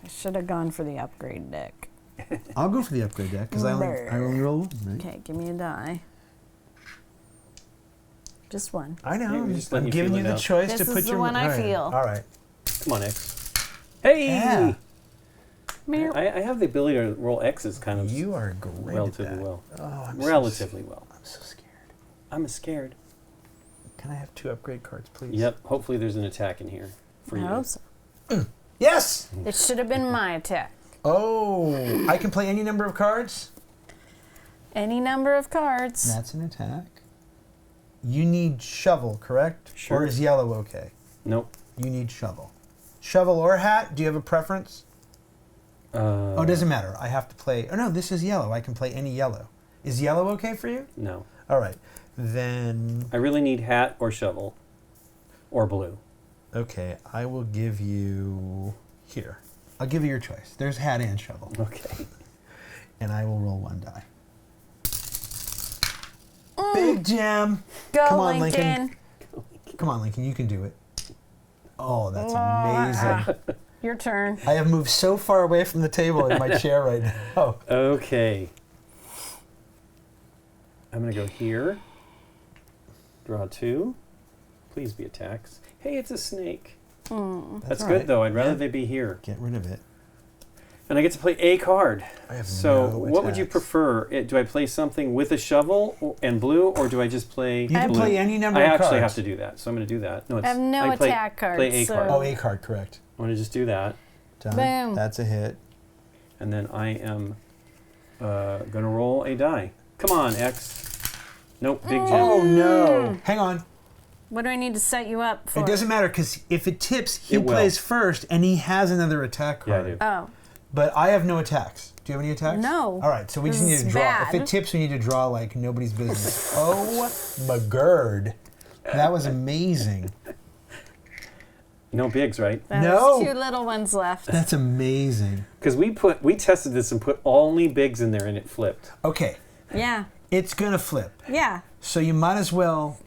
should have gone for the upgrade deck. I'll go for the upgrade deck because I only roll one. Right? Okay, give me a die. Just one. I know. Yeah, we're I'm, just letting I'm you giving feel you it the out. choice This to is put the your one I all right. feel. All right. Come on, X. Hey! Yeah. Meow. I have the ability to roll X's kind of You are great relatively at that. well. Oh, I'm Relatively well. I'm so scared. I'm scared. Can I have 2 upgrade cards, please? Yep, hopefully there's an attack in here for I you. hope so. Yes. It should have been my attack. Oh, I can play any number of cards. Any number of cards. That's an attack. You need shovel, correct? Sure. Or is yellow okay? Nope. You need shovel. Shovel or hat? Do you have a preference? Oh, it doesn't matter. I have to play. Oh no, this is yellow. I can play any yellow. Is yellow okay for you? No. All right. Then, I really need hat or shovel. Or blue. okay, I will give you here. I'll give you your choice. There's hat and shovel. Okay. And I will roll 1 die. Big gem. Go, Come on, Lincoln. Lincoln. Come on, Lincoln. You can do it. Oh, that's amazing. Your turn. I have moved so far away from the table in my chair right now. Okay. I'm going to go here. Draw 2. Please be attacks. Hey, it's a snake. That's all good, right. though. I'd rather Yeah. they be here. Get rid of it. And I get to play a card. I have So, no what would you attacks. prefer? Do I play something with a shovel and blue, or do I just play You can blue? play any number I of actually cards. have to do that, so I'm going to do that. No, it's, I have no play, attack cards, Play a so- card. Oh, a card, correct. I'm going to just do that, Done. Boom. That's a hit. and then I am Gonna roll a die. Come on, X. Nope, big gem. Oh no! Hang on. What do I need to set you up for? It doesn't matter because if it tips, he It will. plays first, and he has another attack Yeah, I card. do. Oh. But I have no attacks. Do you have any attacks? No. All right, so we just This need to is draw. bad. If it tips, we need to draw like nobody's business. Oh my god, that was amazing. No bigs, right? There's No. 2 little ones left. That's amazing. Because we tested this and put only bigs in there and it flipped. Okay, Yeah. it's gonna flip. Yeah. So you might as well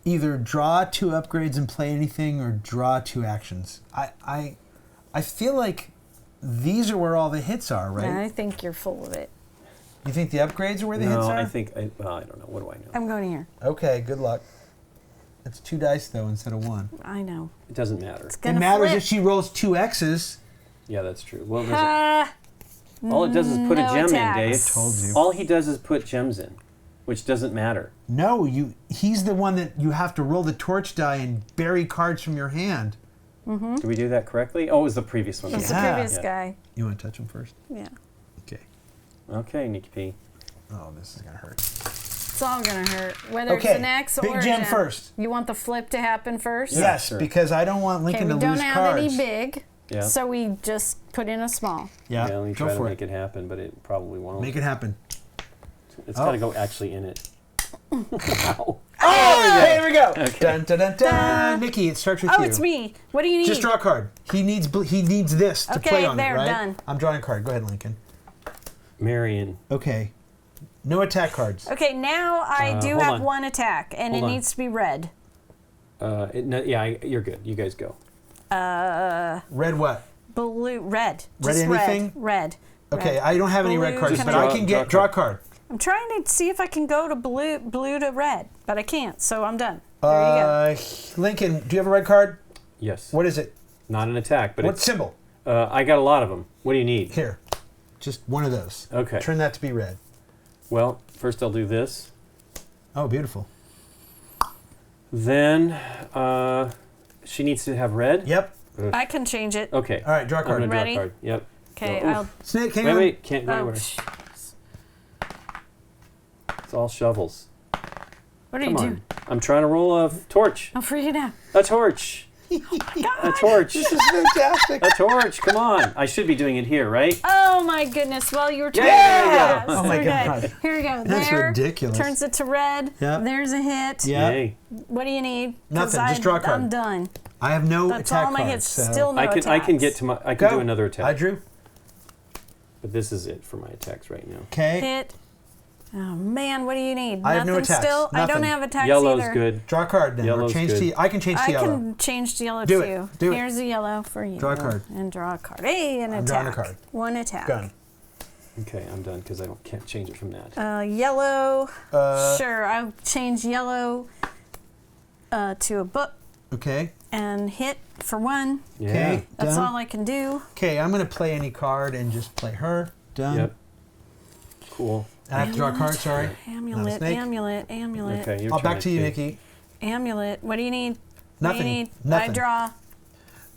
either draw 2 upgrades and play anything, or draw 2 actions. I feel like these are where all the hits are, right? I think you're full of it. You think the upgrades are where the No, hits are? I don't know. What do I know? I'm going here. Okay, good luck. It's 2 dice though instead of 1. I know. It doesn't matter. It's It gonna matters flip. if she rolls 2 X's. Yeah, that's true. Well, Uh, all it does is put no a gem attacks. in, Dave. Told you. All he does is put gems in, which doesn't matter. No, he's the one that you have to roll the torch die and bury cards from your hand. Mm-hmm. Did we do that correctly? Oh, it was the previous one. It's Yeah. the previous Yeah. guy. You want to touch him first? Yeah. Okay. Okay, Nikki P. Oh, this is gonna hurt. It's all gonna hurt. Whether Okay, it's an X big or a gem gem. first. You want the flip to happen first? Yes, sure. because I don't want Okay, Lincoln we to don't lose have cards. any big, Yeah. so we just put in a small. Yeah, Let me go try to for make it happen, but it probably won't. Make it happen. It's Oh. got to go actually in it. Ow. Oh, there we go. Okay. Dun, dun, dun, dun. Nikki, it starts with Oh, you. it's me. What do you need? Just draw a card. He needs this to Okay, play on there, it, right? done. I'm drawing a card. Go ahead, Lincoln. Marion. Okay. No attack cards. Okay, now I do hold have on. 1 attack, and Hold it on. needs to be red. You're good. You guys go. Red what? Blue, red. Red Just anything? Red. Okay, I don't have any red Blue, cards, can but I- I can Draw get a draw a card. card. I'm trying to see if I can go to blue to red, but I can't, so I'm done. There you go. Lincoln, do you have a red card? Yes. What is it? Not an attack, but What it's. symbol? I got a lot of them. What do you need? Here. Just one of those. Okay. Turn that to be red. Well, first I'll do this. Oh, beautiful. Then she needs to have red. Yep. I can change it. Okay. All right, draw a I'm gonna card. draw Ready? a card. Yep. Okay, Oh, oof. I'll. Snake, hang Wait, on. wait. Can't. Oh, Wait. It's all shovels. what are Come you on. doing? I'm trying to roll a torch. I'm freaking out. A torch. A torch. This is fantastic. A torch. Come on. I should be doing it here, right? Oh my goodness! Well, you were trying Yeah! to. Yes, Oh my okay. God. Here we go. That's there. ridiculous. Turns it to red. Yep. There's a hit. Yeah. Yay. What do you need? 'Cause Nothing, just draw a card. I'm done. I have no That's attack all my cards. hits. So. Still no I can attacks. get to my. I can Go. do another attack. I drew. But this is it for my attacks right now. Okay. Hit. Oh man, what do you need? I have no Nothing attacks. still. I don't Nothing. have attacks Yellow's either. good. Draw a card then. Or Yellow's change good. to. I can change to I yellow. can change to yellow Do too. it. Do it. Here's a yellow for you. Draw a card. And draw a card. Hey, an I'm attack. drawing a card. 1 attack. Gun. Okay, I'm done because can't change it from that. Yellow. Uh, Sure, I'll change yellow to a book Okay. and hit for 1. Yeah. Okay. That's Done. all I can do. Okay, I'm gonna play any card and just play her. Done. Yep. Cool. I have to draw a card. Sorry. Amulet, snake. amulet, amulet, Okay, your I'll turn, back to you, Nikki. Nikki. amulet. What do you need? Nothing. What do you need? Nothing. I draw.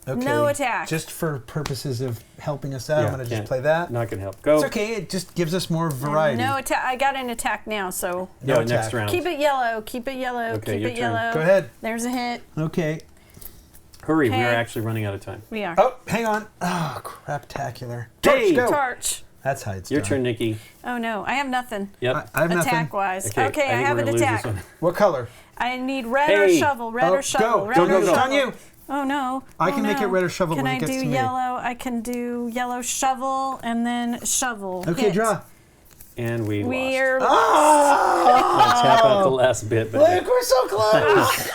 Okay. No attack. Just for purposes of helping us out, Yeah, I'm gonna just can't- play that. Not gonna help. Go. It's okay. It just gives us more variety. No attack. I got an attack now, so Yeah, No next attack. round. keep it yellow. Keep it yellow. Okay, keep your it turn. yellow. Go ahead. There's a hit. Okay. Hurry, we Okay. are actually running out of time. We are. Oh, hang on. Oh, craptacular. Torch, Hey! go. Torch. That's how it's Your done. turn, Nikki. Oh no, I have nothing. Yep. I have nothing. Attack wise. Okay, Okay, I think have we're an gonna lose this attack. one. What color? I need red or Hey. shovel. Red or shovel. Go. Red Go, or go, go. shovel. It's on you. Oh no. I Oh, can make no. it red or shovel Can when it I gets do to me. yellow? I can do yellow shovel and then shovel. Okay, Hit. draw. And we lost. We're Let's tap out the last bit. But Look, we're so close.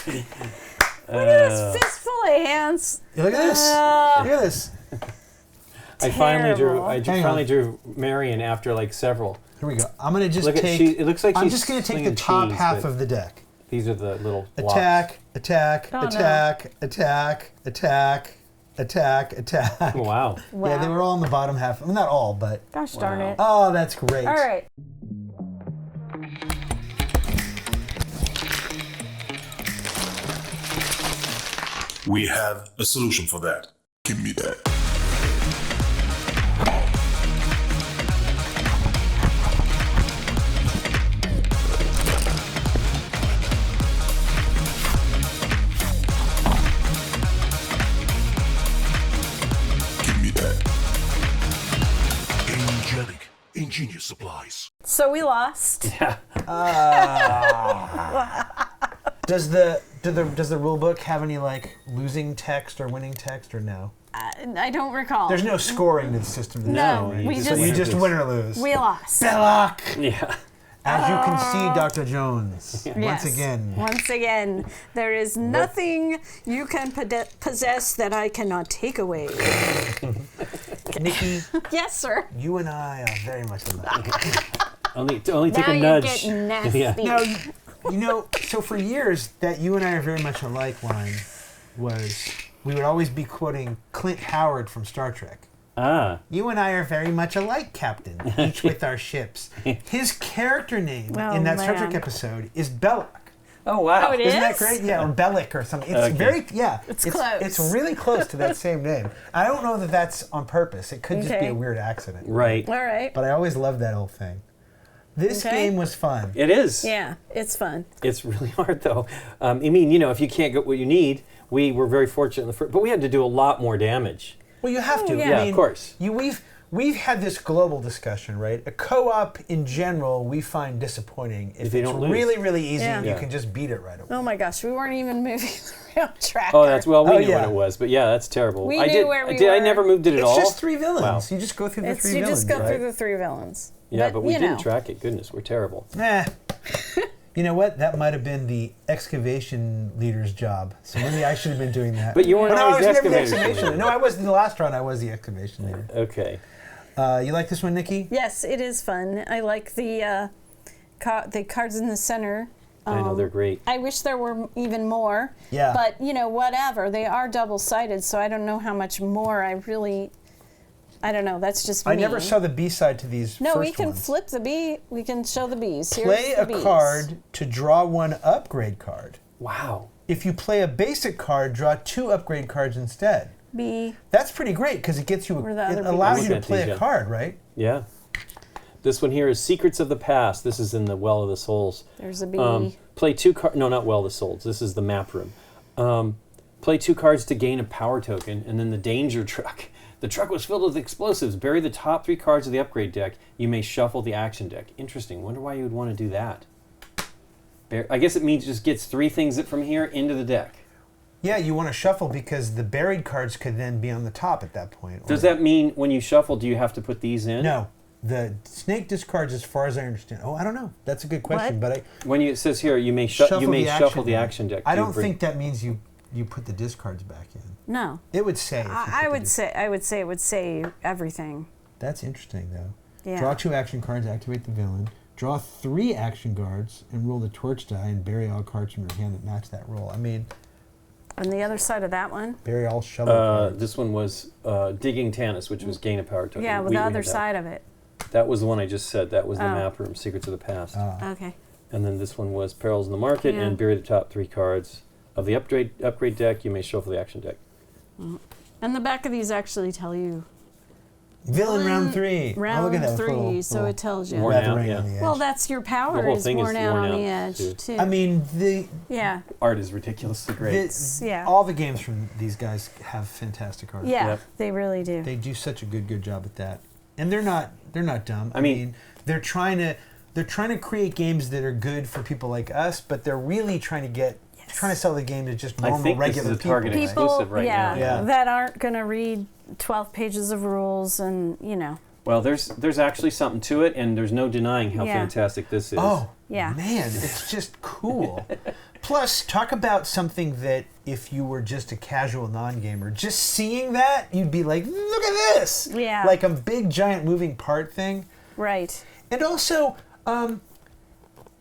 Look at this fistful of hands. Look at this. Look at this. I finally drew. Terrible. I Hang finally on. drew Marion after like several. Here we go. I'm gonna just Look at take. it looks like I'm she's just gonna take the slinging top cheese, half but of the deck. These are the little blocks. Attack, attack, Oh, no. attack, attack, attack, attack, attack. Wow. Wow. Yeah, they were all in the bottom half. Well, not all, but. Gosh darn Wow. it. Oh, that's great. All right. We have a solution for that. Give me that. ingenious supplies. So we lost. Yeah. Does the rule book have any like losing text or winning text or no? I don't recall. There's no scoring to the system. No, right? we So just- you just win or lose. We lost. Belloc! Yeah. As you can see, Dr. Jones, Yes. Once again, there is nothing you can possess that I cannot take away. Nikki, Yes, sir. you and I are very much alike. Only take Now a you're nudge. getting nasty. Yeah. Now, you know, so for years, that you and I are very much alike line was we would always be quoting Clint Howard from Star Trek. Ah. You and I are very much alike, Captain, each with our ships. His character name Oh, in that Star man. Trek episode is Belloc. Oh wow. Oh, it Isn't that is? great? Yeah, or Bellic or something. It's Okay. very, yeah. It's close. It's really close to that same name. I don't know that that's on purpose. It could just be Okay. a weird accident. Right. All right. But I always loved that whole thing. This Okay. game was fun. It is. Yeah, it's fun. It's really hard though. I mean, if you can't get what you need, we were very fortunate in the first, but we had to do a lot more damage. Well, you have to. yeah. I Yeah, mean, of course. We've had this global discussion, right? A co-op in general, we find disappointing if you it's don't lose. really, really easy. Yeah. And you Yeah. can just beat it right away. Oh my gosh, we weren't even moving the real tracker. Oh, that's we Oh, knew yeah. what it was, but yeah, that's terrible. We I knew did. where we I were. never moved it at It's all. just three villains. Wow. You just go through the It's, three you villains, just go right? through the three villains. Yeah, but we you didn't know. track it. Goodness, we're terrible. Nah. You know what? That might have been the excavation leader's job. So maybe I should have been doing that. But you weren't no, I always was never the excavation excavation leader. leader. No, I was in the last round. I was the excavation leader. Okay. You like this one, Nikki? Yes, it is fun. I like the cards in the center. I know they're great. I wish there were even more. Yeah. But, whatever. They are double-sided, so I don't know how much more I don't know. That's just me. I never saw the B side to these. No, first we can ones. flip the B. We can show the Bs. Here's Play the a Bs. card to draw one upgrade card. Wow. If you play a basic card, draw two upgrade cards instead. B. That's pretty great because it gets you. Where the It other allows Bs. you to Look at play these, a yeah. card, right? Yeah. This one here is Secrets of the Past. This is in the Well of the Souls. There's a B. Play two cards. No, not Well of the Souls. This is the map room. Play two cards to gain a power token, and then the danger truck. The truck was filled with explosives. Bury the top three cards of the upgrade deck. You may shuffle the action deck. Interesting. Wonder why you would want to do that. I guess it means it just gets three things from here into the deck. Yeah, you want to shuffle because the buried cards could then be on the top at that point. or- Does that mean when you shuffle, do you have to put these in? No. The snake discards, as far as I understand. Oh, I don't know. That's a good question, What? but When it says here, you may shuffle shuffle the action deck. I Do you don't bring- think that means you put the discards back in. No. It would say. if you I put would the say it would say everything. That's interesting, though. Yeah. Draw two action cards, activate the villain. Draw three action cards and roll the torch die and bury all cards from your hand that match that roll. I mean, On the other side of that one. bury all shovel cards. This one was Digging Tanis, which was gain a power token. Yeah, with We the had other that. side of it. That was the one I just said. That was the Oh. map room, Secrets of the Past. Okay. And then this one was Perils in the Market Yeah. and bury the top three cards of the upgrade deck. You may shuffle the action deck. And the back of these actually tell you Villain round three. round oh, look at that. three, so it tells you. Worn Red out, ring yeah. on the edge. Well, that's your power The whole is thing is worn out worn on the out, edge too. too. I mean, yeah. Art is ridiculously great. Yeah. all the games from these guys have fantastic art. Yeah, Yep. they really do. They do such a good job at that, and they're not dumb. I mean, they're trying to create games that are good for people like us, but they're really trying to sell the game to just I normal, think this regular is a target people. People, exclusive right yeah, now. Yeah. that aren't going to read 12 pages of rules and, Well, there's actually something to it, and there's no denying how Yeah. fantastic this is. Oh, Yeah. man, it's just cool. Plus, talk about something that if you were just a casual non-gamer, just seeing that, you'd be like, look at this! Yeah. Like a big, giant moving part thing. right. And also,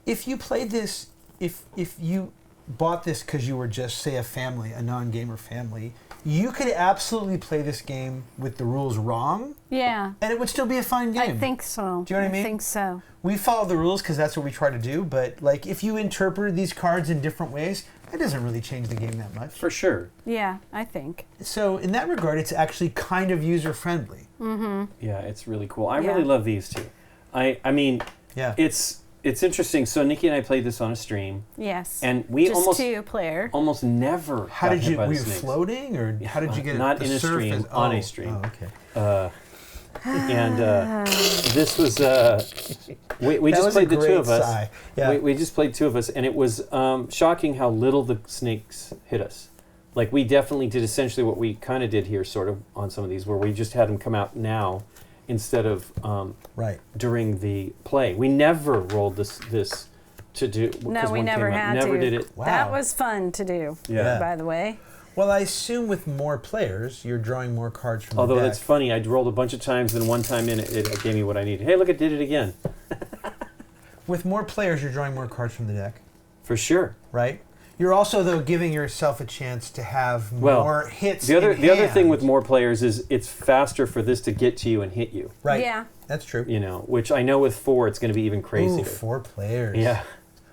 if you played this, if you bought this because you were just, say, a non-gamer family, you could absolutely play this game with the rules wrong, Yeah. and it would still be a fine game. I think so. Do you know what I mean? I think so. We follow the rules because that's what we try to do, but like if you interpret these cards in different ways, it doesn't really change the game that much. For sure. Yeah, I think. So in that regard, it's actually kind of user-friendly. Yeah, it's really cool. I Yeah. really love these two. I mean, Yeah. it's interesting. So Nikki and I played this on a stream, Yes. and we Just almost two-player. almost never. How got did hit you, by were the you snakes. floating, or how did you get it? Not the in a stream, surface? on Oh, a stream. Oh, okay. And this was we That just was a played the two great of us. sigh. Yeah. We just played two of us, and it was shocking how little the snakes hit us. Like, we definitely did essentially what we kind of did here, sort of, on some of these, where we just had them come out now instead of Right. during the play. We never rolled this to do. No, 'cause we one never came out. had Never to. did it. Wow. That was fun to do, Yeah. by the way. Well, I assume with more players, you're drawing more cards from Although the deck. that's funny, I rolled a bunch of times, and one time in it gave me what I needed. Hey, look, it did it again. With more players, you're drawing more cards from the deck, For sure. right? You're also, though, giving yourself a chance to have Well, more hits. The other in thing hand. with more players is it's faster for this to get to you and hit you. Right. Yeah. That's true. You know, which I know with 4 it's going to be even crazier. Ooh, 4 players. Yeah.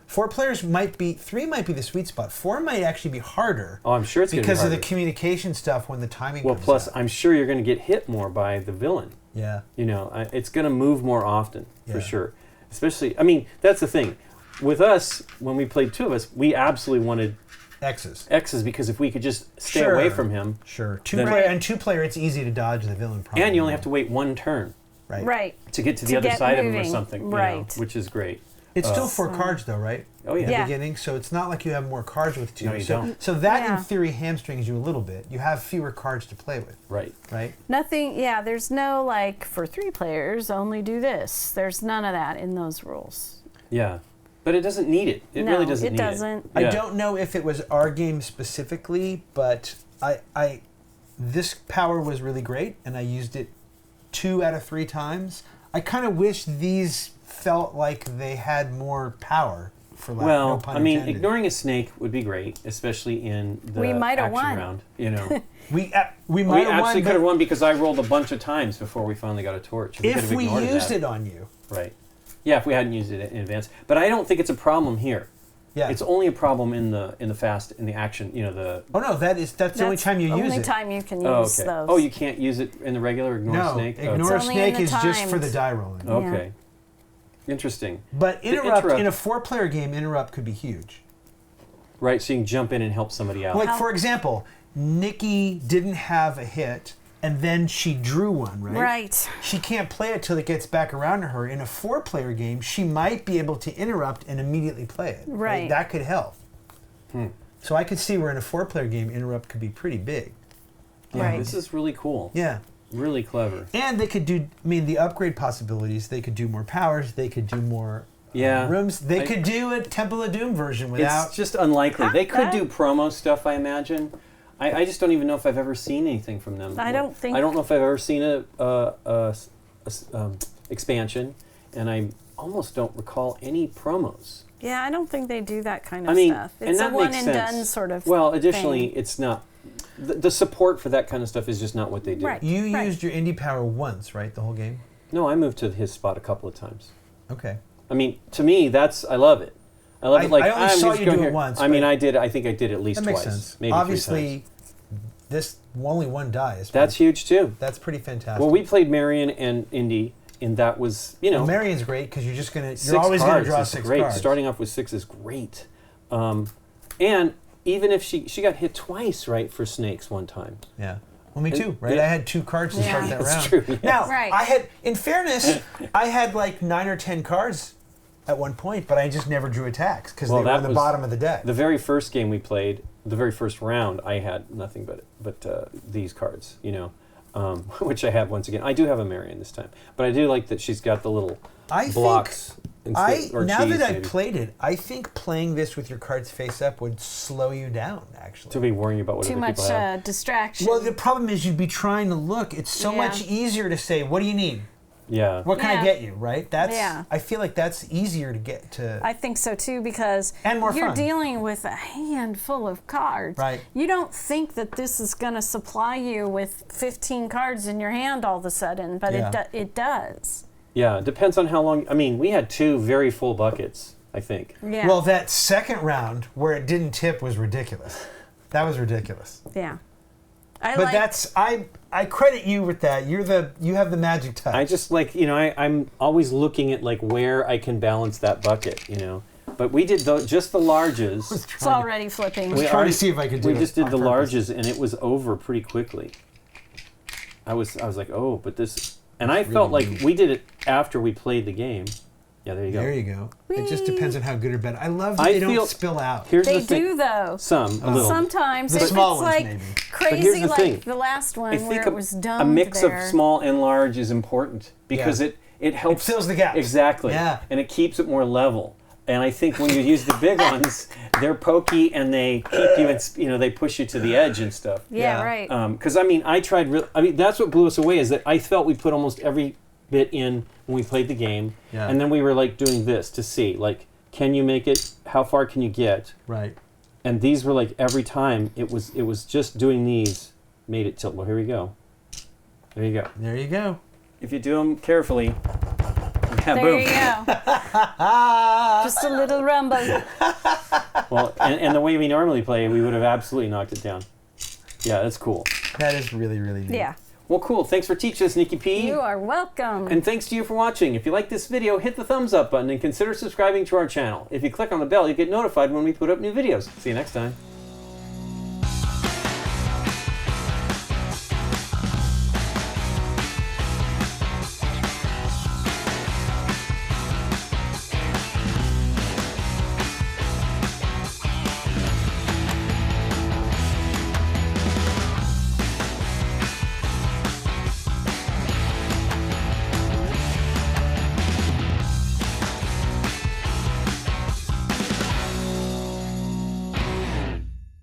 4 players might be, 3 might be the sweet spot. 4 might actually be harder. Oh, I'm sure it's going to be because of the harder. communication stuff when the timing Well, comes plus out. I'm sure you're going to get hit more by the villain. Yeah. You know, it's going to move more often Yeah. for sure. Especially, I mean, that's the thing. With us, when we played two of us, we absolutely wanted X's. X's because if we could just stay Sure. away from him, Sure. Then- And 2 player, it's easy to dodge the villain. Probably. and you only have to wait one turn Right. Right. to get to the To other get side of him or moving. something, you know, Right. which is great. It's still 4 cards, though, right? Oh, yeah. In the Yeah. beginning, so it's not like you have more cards with 2. No, you so, don't. So that, Yeah. in theory, hamstrings you a little bit. You have fewer cards to play with, Right. right? Nothing, yeah, there's no like for 3 players, only do this. There's none of that in those rules. Yeah. But it doesn't need it. It No, really doesn't it need doesn't. it. I Yeah. don't know if it was our game specifically, but I this power was really great, and I used it 2 out of 3 times. I kind of wish these felt like they had more power. For lack, no Well, pun I mean, intended. ignoring a snake would be great, especially in the We might have action won. round. You know, we we might have actually won, could have but won because I rolled a bunch of times before we finally got a torch. could if have we ignored used that. it on you. Right. Yeah, if we hadn't used it in advance. But I don't think it's a problem here. Yeah. It's only a problem in the action. You know, the. Oh no, that's the only time you use only it. time you can Oh, use okay. those. Oh, you can't use it in the regular ignore No, snake. Oh, ignore It's only in snake the is just for the times. die rolling. Okay. Interesting. But The interrupt interrupt- in a 4-player game, interrupt could be huge. Right, so you can jump in and help somebody out. Like for example, Nikki didn't have a hit, and then she drew one, right? Right. She can't play it till it gets back around to her. In a 4-player game, she might be able to interrupt and immediately play it. Right. That could help. So I could see where in a 4-player game, interrupt could be pretty big. Yeah, Right. This is really cool. Yeah. Really clever. And they could do, I mean, the upgrade possibilities, they could do more powers, they could do more Yeah. rooms. They I- could do a Temple of Doom version without... It's just unlikely. They could that- do promo stuff, I imagine. I just don't even know if I've ever seen anything from them. I don't think- I don't know if I've ever seen a expansion, and I almost don't recall any promos. Yeah, I don't think they do that kind of I mean, stuff. and It's a that one makes and sense. done sort of Well, additionally, thing. it's not. The support for that kind of stuff is just not what they do. Right. You Right. used your indie power once, right? The whole game? No, I moved to his spot a couple of times. Okay. I mean, to me, I love it. I love I- it. Like I only I'm saw just you going do it here. once, I mean, but- I think I did at least That makes twice, sense. maybe 3 Obviously, times. this only one die is That's huge too. that's pretty fantastic. Well, we played Marion and Indy, and that was Well, Marion's great because you're just gonna six you're always gonna cards draw is 6 great. cards. Starting off with 6 is great, and even if she got hit twice, right, for snakes one time. Yeah. Well, me And- too, right? yeah. I had 2 cards to Yeah. start that That's round. true, yeah. Now, Right. I had, in fairness, I had like 9 or 10 cards at one point, but I just never drew attacks because Well, they were that in the was bottom of the deck. The very first game we played, the very first round, I had nothing but these cards, which I have once again. I do have a Marion this time, but I do like that she's got the little I think blocks. or now cheese, that I maybe, played it, I think playing this with your cards face up would slow you down. Actually, to be worrying about what Too other much people have. distraction. well, the problem is you'd be trying to look. It's so Yeah. much easier to say, "What do you need? Yeah. What can I Yeah. get you?" Right? That's. Yeah. I feel like that's easier to get to. I think so too because And more you're fun. dealing with a handful of cards. Right. You don't think that this is going to supply you with 15 cards in your hand all of a sudden, but Yeah. it does. Yeah, it depends on how long. I mean, we had 2 very full buckets, I think. Yeah. Well, that second round where it didn't tip was ridiculous. That was ridiculous. yeah. But that's I credit you with that. You have the magic touch. I just like, I'm always looking at like where I can balance that bucket, But we did just the larges. It's already flipping. was trying to see if I could do We it just did on the purpose. larges, and it was over pretty quickly. I was like, oh, but this, And I felt really like neat. we did it after we played the game. Yeah, there you go. There you go. It just depends on how good or bad. I love that I they don't feel- spill out. Here's They the thing. do though. Some, a little. Sometimes The if small it's ones, like maybe. But crazy here's the like thing. the last one I where think it was dumped a mix there. of small and large is important because Yeah. it helps. It fills the gaps. Exactly. Yeah. And it keeps it more level. And I think when you use the big ones, they're pokey and they keep you, they push you to the edge and stuff. Yeah, Yeah. right. Because I tried. That's what blew us away is that I felt we put almost every bit in when we played the game, Yeah. and then we were like doing this to see, like, can you make it? How far can you get? Right. And these were like every time it was just doing these made it tilt. Well, here we go. There you go. There you go. If you do them carefully, yeah, There boom. you go. Just a little rumble. Well, and the way we normally play, we would have absolutely knocked it down. Yeah, that's cool. That is really, really neat. Yeah. Well, cool. Thanks for teaching us, Nikki P. You are welcome. And thanks to you for watching. If you like this video, hit the thumbs up button and consider subscribing to our channel. If you click on the bell, you get notified when we put up new videos. See you next time.